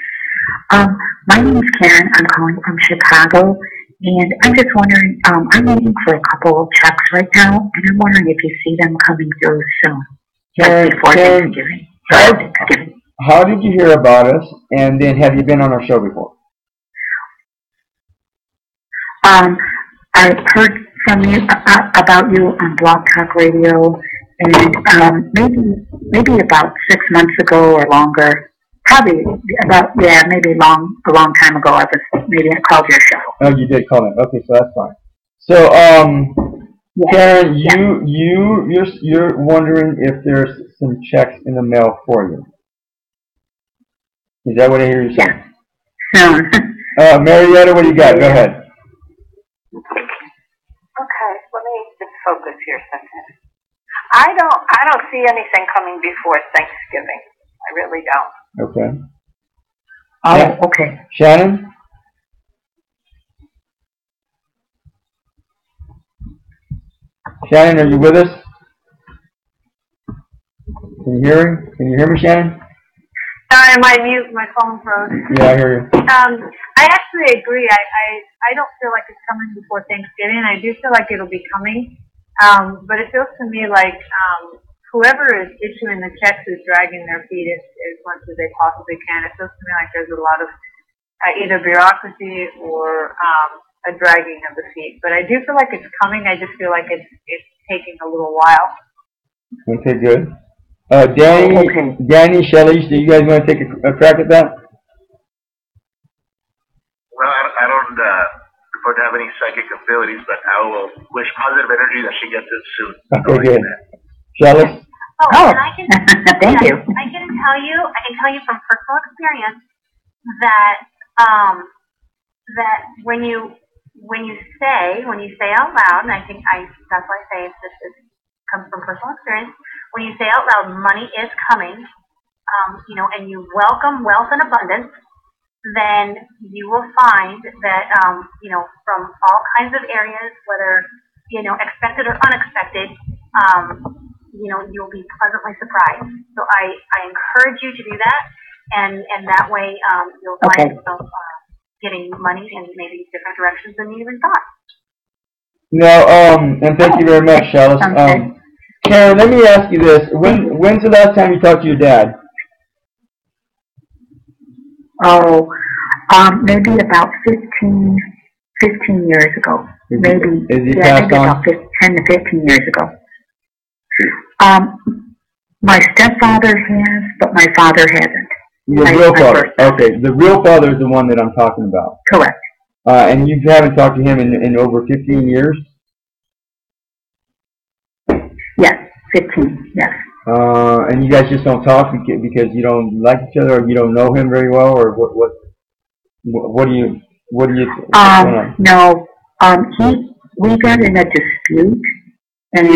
My name is Karen. I'm calling from Chicago, and I'm just wondering. I'm waiting for a couple of checks right now, and I'm wondering if you see them coming through soon, Karen, before Thanksgiving. How did you hear about us? And then, have you been on our show before? I heard from you about you on Blog Talk Radio, and maybe about 6 months ago or longer. Probably maybe a long time ago. I called your show. Oh, you did call it. Okay, so that's fine. So, Karen, you're wondering if there's some checks in the mail for you. Is that what I hear you saying? Yeah. Marietta, what do you got? Go ahead. Okay, let me just focus here a second. I don't see anything coming before Thanksgiving. I really don't. Okay. Oh, okay. Shannon? Shannon, are you with us? Can you hear me, Shannon? Sorry, my phone froze. Yeah, I hear you. I actually agree. I don't feel like it's coming before Thanksgiving. I do feel like it'll be coming. But it feels to me like whoever is issuing the checks is dragging their feet as much as they possibly can. It feels to me like there's a lot of either bureaucracy or a dragging of the feet. But I do feel like it's coming. I just feel like it's taking a little while. Okay, good. Danny, Shalis, do you guys want to take a crack at that? Well, I don't report to have any psychic abilities, but I will wish positive energy that she gets it soon. Okay, good. Shalis? And I can thank you. I can tell you from personal experience that that when you say out loud, and I think that's why I say it comes from personal experience. When you say out loud, money is coming, and you welcome wealth and abundance, then you will find that, from all kinds of areas, whether, expected or unexpected, you'll be pleasantly surprised. So I encourage you to do that, and that way, you'll find yourself getting money in maybe different directions than you even thought. No, and thank you very much, Shalis. Karen, let me ask you this. When's the last time you talked to your dad? Oh, maybe about 15 years ago. Is he passed on? About 10 to 15 years ago. My stepfather has, but my father hasn't. Your real father. Okay, the real father is the one that I'm talking about. Correct. And you haven't talked to him in over 15 years? Yes, 15, yes. And you guys just don't talk because you don't like each other, or you don't know him very well, or what do you? No. We got in a dispute, and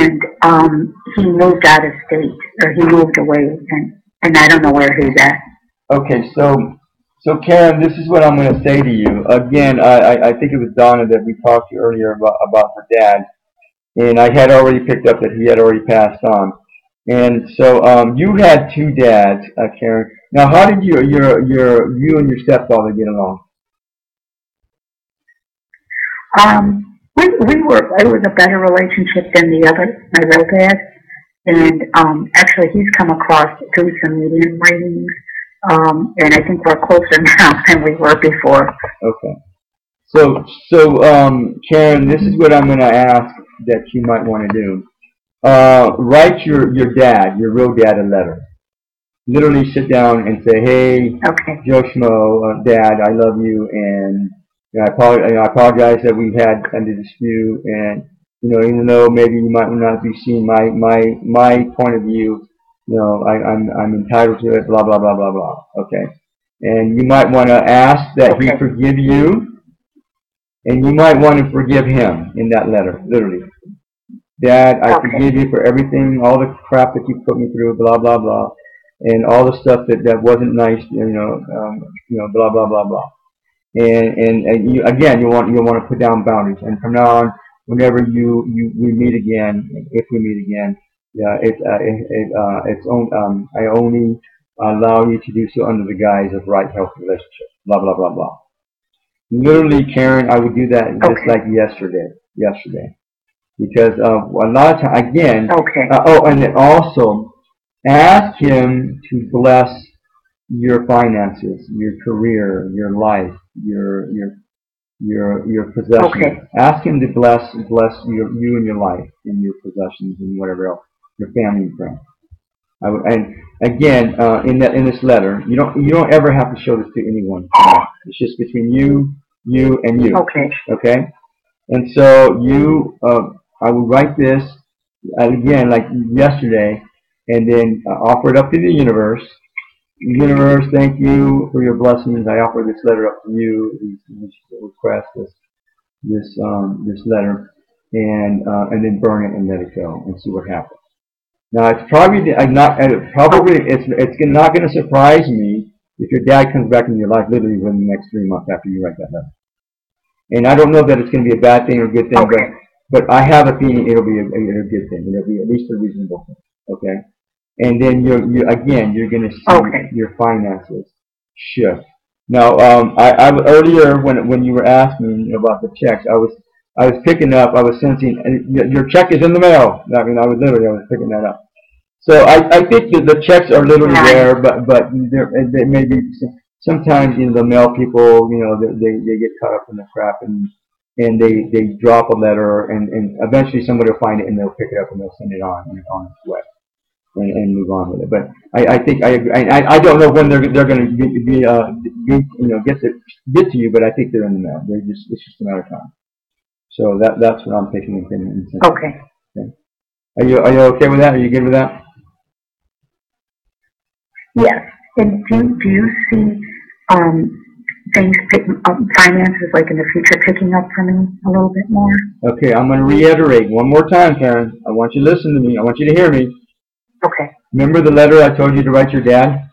he moved out of state, or he moved away, and I don't know where he's at. Okay, so Karen, this is what I'm going to say to you. Again, I think it was Donna that we talked to earlier about her dad. And I had already picked up that he had already passed on. And so you had two dads, Karen. Now, how did you and your stepfather get along? It was a better relationship than the other, my real dad. And actually, he's come across through some medium readings, and I think we're closer now than we were before. Okay. So Karen, this is what I'm going to ask that you might want to do. Write your dad, your real dad, a letter. Literally sit down and say, hey, okay. Joe Schmo, Dad, I love you, and I apologize that we've had a dispute, and even though maybe you might not be seeing my point of view, I'm entitled to it, blah blah blah blah blah. Okay, and you might want to ask that he forgive you, and you might want to forgive him in that letter, literally. Dad, I forgive you for everything, all the crap that you put me through, blah blah blah, and all the stuff that wasn't nice, blah blah blah blah. And you, again, you want to put down boundaries. And from now on, whenever we meet again, if we meet again, I only allow you to do so under the guise of right, healthy relationship. Blah blah blah blah. Literally, Karen, I would do that just like yesterday, because a lot of times, again. And then also ask him to bless your finances, your career, your life, your possessions. Ask him to bless you and your life and your possessions and whatever else, your family and friends. And again, in this letter, you don't ever have to show this to anyone. It's just between you and you. Okay. And so I would write this again like yesterday, and then offer it up to the universe. Universe, thank you for your blessings. I offer this letter up to you. This request, this letter, and then burn it and let it go and see what happens. Now it's probably not going to surprise me if your dad comes back into your life literally within the next 3 months after you write that letter. And I don't know that it's going to be a bad thing or a good thing, but I have a feeling it'll be a good thing. It'll be at least a reasonable thing. Okay. And then you're going to see your finances shift. Now, I earlier when you were asking me about the checks, I was picking up. I was sensing your check is in the mail. I mean, I was picking that up. So I think that the checks are literally there, but there may be sometimes the mail people they get caught up in the crap and they drop a letter and eventually somebody will find it and they'll pick it up and they'll send it on its way. And move on with it. But I think I agree. I don't know when they're going to get to you, but I think they're in the mail. It's just a matter of time. So that's what I'm taking in. Okay. Are you okay with that? Are you good with that? Yes. And do you see things picking up, finances like in the future picking up for me a little bit more? Okay, I'm going to reiterate one more time, Karen. I want you to listen to me. I want you to hear me. Okay. Remember the letter I told you to write your dad?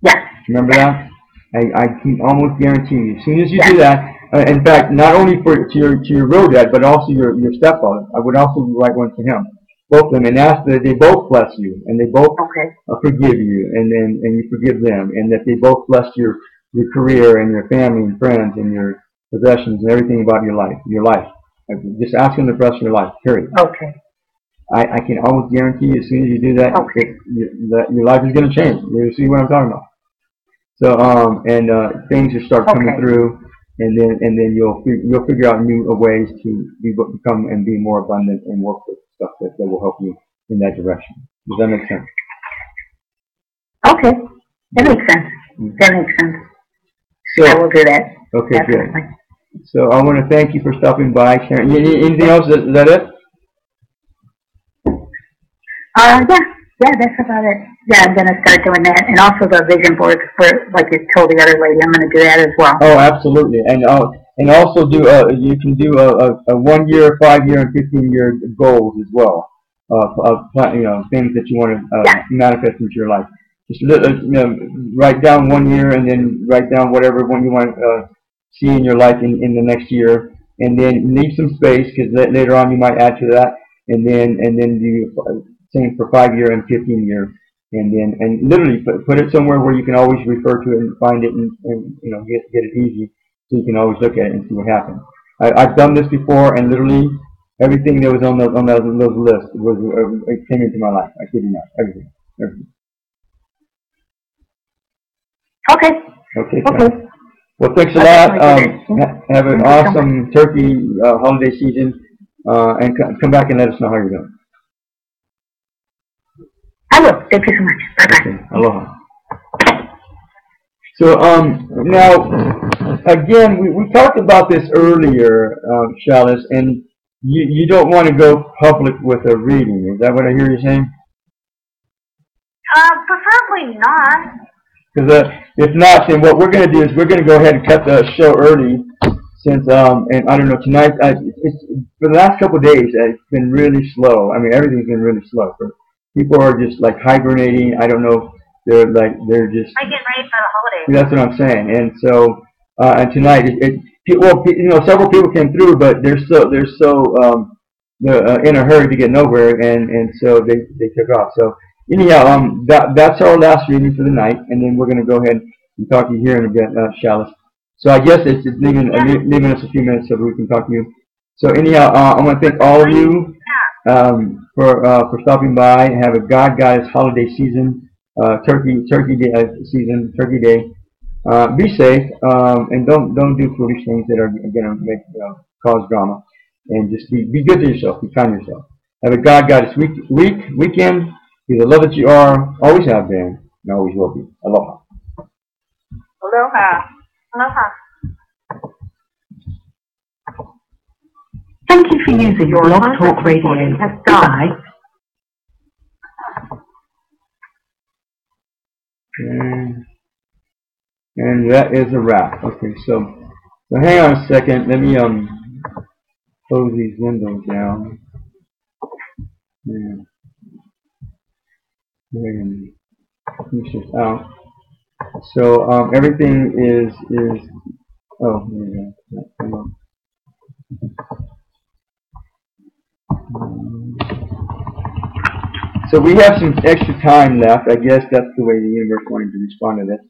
Yes. Remember that? I can almost guarantee you, as soon as you do that, in fact, not only to your real dad, but also your stepfather, I would also write one to him, both of them, and ask that they both bless you, and they both forgive you, and you forgive them, and that they both bless your career and your family and friends and your possessions and everything about your life. Just ask them to bless your life. Period. Okay. I can almost guarantee you, as soon as you do that, your life is going to change. You'll see what I'm talking about. So, things will start coming through, and then you'll figure out new ways to become and be more abundant and work with stuff that will help you in that direction. Does that make sense? Okay, that makes sense. That makes sense. So, I will do that. Okay, definitely. Good. So I want to thank you for stopping by, Karen. Anything else? Is that it? Yeah, that's about it. Yeah, I'm going to start doing that. And also the vision boards for, like you told the other lady, I'm going to do that as well. Oh, absolutely. And also you can do a 1 year, 5 year, and 15-year goals as well. Things that you want to manifest into your life. Just write down 1 year and then write down whatever one you want to see in your life in the next year. And then leave some space because later on you might add to that. And then do same for 5 year and 15 year, and literally put it somewhere where you can always refer to it and find it and get it easy. so you can always look at it and see what happened. I've done this before, and literally everything that was on those lists was it came into my life. I kid you not, everything. Okay. Okay. Well, thanks a lot. Have an awesome turkey holiday season, and come back and let us know how you're doing. I will. Thank you so much. Bye-bye. Okay. Aloha. So, now, again, we talked about this earlier, Shalis, and you don't want to go public with a reading. Is that what I hear you saying? Preferably not. Because if not, then what we're going to do is we're going to go ahead and cut the show early, since and I don't know, tonight for the last couple of days it's been really slow. I mean, everything's been really slow. People are just like hibernating. I don't know. They're just. I get ready for the holidays. That's what I'm saying. And so and tonight several people came through, but they're so in a hurry to get nowhere, and so they took off. So. Anyhow, that's our last reading for the night, and then we're going to go ahead and talk to you here in a bit, Shalis. So I guess it's leaving us a few minutes so we can talk to you. So anyhow, I want to thank all of you for stopping by. Have a God-Goddess holiday season, turkey day. Be safe, and don't do foolish things that are going to cause drama. And just be good to yourself. Be kind to yourself. Have a God-Goddess weekend. Be the love that you are, always have been, and always will be. Aloha. Aloha. Aloha. Thank you for using Blog Talk Radio. Goodbye. And that is a wrap. Okay, so hang on a second. Let me close these windows down. And finish this out. So everything is oh, here we go. Come on. So we have some extra time left. I guess that's the way the universe wanted to respond to this.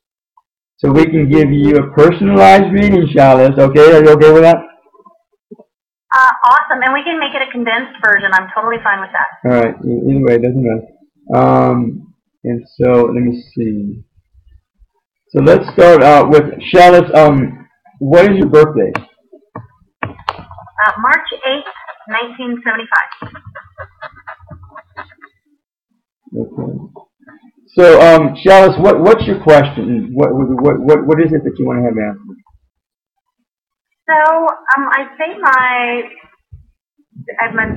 So we can give you a personalized reading, Shalis. Okay, are you okay with that? Awesome, and we can make it a condensed version. I'm totally fine with that. All right. Either way, it doesn't matter. And so let me see. So let's start out with Shalis. What is your birthday? March 8th, 1975. Okay. So Shalis, what's your question? What is it that you want to have answered? So I say my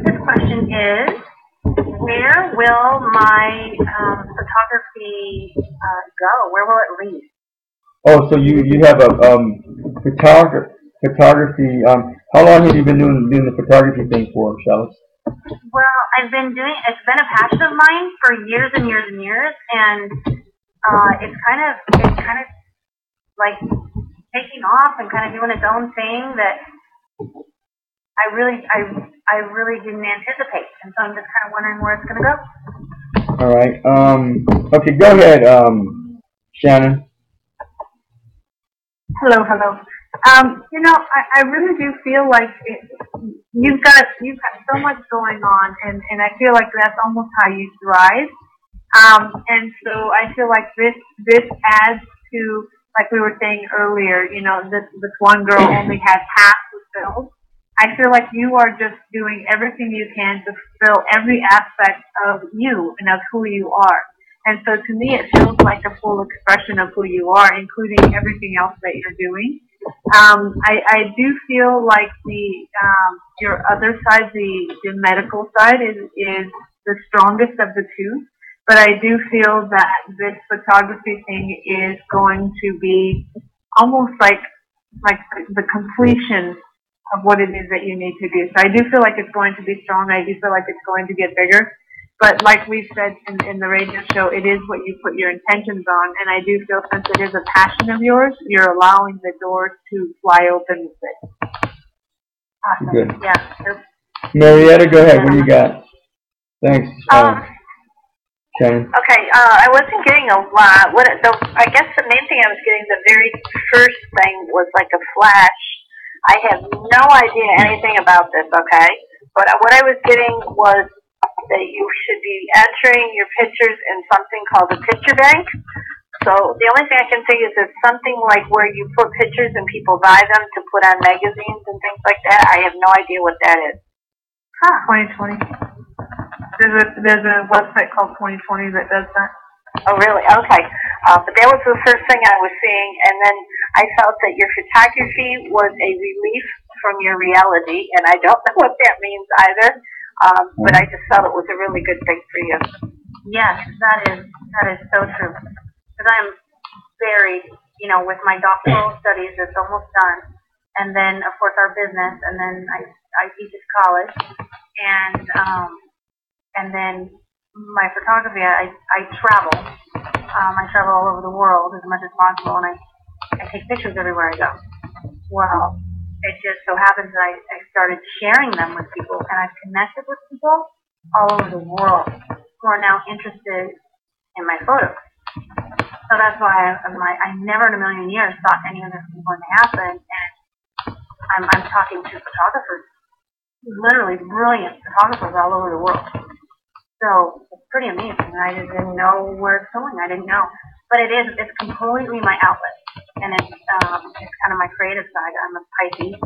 fifth question is, where will my photography go? Where will it lead? Oh, so you have a photography. How long have you been doing the photography thing for, Shalis? Well, it's been a passion of mine for years and years and years, and it's kind of like taking off and kind of doing its own thing that I really didn't anticipate, and so I'm just kind of wondering where it's going to go. All right. Okay, go ahead, Shannon. Hello. I really do feel like you've got so much going on, and I feel like that's almost how you thrive. And so I feel like this adds to, like we were saying earlier, this one girl only has half fulfilled. I feel like you are just doing everything you can to fulfill every aspect of you and of who you are. And so to me, it feels like a full expression of who you are, including everything else that you're doing. I do feel like your other side, the medical side, is the strongest of the two. But I do feel that this photography thing is going to be almost like the completion of what it is that you need to do. So I do feel like it's going to be strong. I do feel like it's going to get bigger. But like we said in the radio show, it is what you put your intentions on. And I do feel, since it is a passion of yours, you're allowing the doors to fly open with it. Awesome. Good. Yeah. Marietta, go ahead. What do you got? Thanks. Shannon? Okay, I wasn't getting a lot. I guess the main thing I was getting, the very first thing was like a flash. I have no idea anything about this, okay? But what I was getting was that you should be entering your pictures in something called a picture bank. So the only thing I can think is it's something like where you put pictures and people buy them to put on magazines and things like that. I have no idea what that is. Huh. 2020. There's a website called 2020 that does that. Oh, really? Okay. But that was the first thing I was seeing, and then I felt that your photography was a relief from your reality, and I don't know what that means either. But I just felt it was a really good thing for you. Yes, that is so true. Because I'm very, with my doctoral studies, it's almost done, and then of course our business, and then I teach at college, and then my photography. I travel. I travel all over the world as much as possible, and I take pictures everywhere I go. Well, it just so happens that I started sharing them with people, and I've connected with people all over the world who are now interested in my photos. So that's why I never in a million years thought any of this was going to happen, and I'm talking to photographers, literally brilliant photographers all over the world. So it's pretty amazing. I just didn't know where it's going. I didn't know, but it's completely my outlet, and it's kind of my creative side. I'm a Pisces,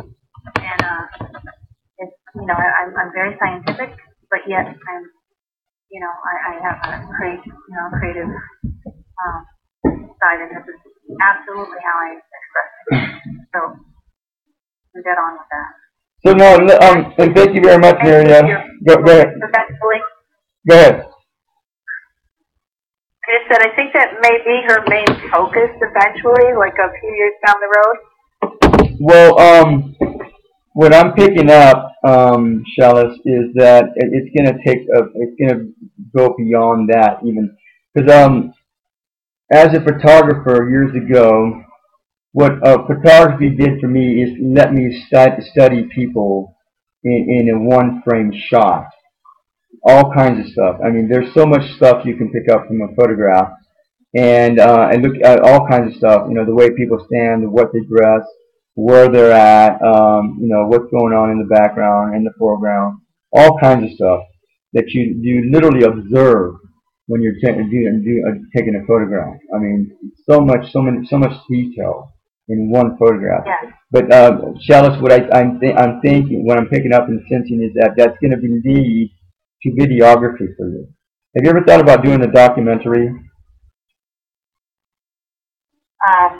and it's I'm very scientific, but yet I'm I have a creative side, and this is absolutely how I express it. So I'm dead on with that. So no, and thank you very much, Marietta. Go ahead. Go ahead. I just said I think that may be her main focus eventually, like a few years down the road. Well, what I'm picking up, Shalis, is that it's gonna go beyond that even, because as a photographer years ago, what photography did for me is let me study people in a one-frame shot. All kinds of stuff. I mean, there's so much stuff you can pick up from a photograph, and look at all kinds of stuff. The way people stand, what they dress, where they're at, what's going on in the background, in the foreground, all kinds of stuff that you literally observe when you're taking a photograph. I mean, so much detail in one photograph. Yeah. But Shalis, what I'm thinking, what I'm picking up and sensing is that that's going to lead to videography for you. Have you ever thought about doing a documentary?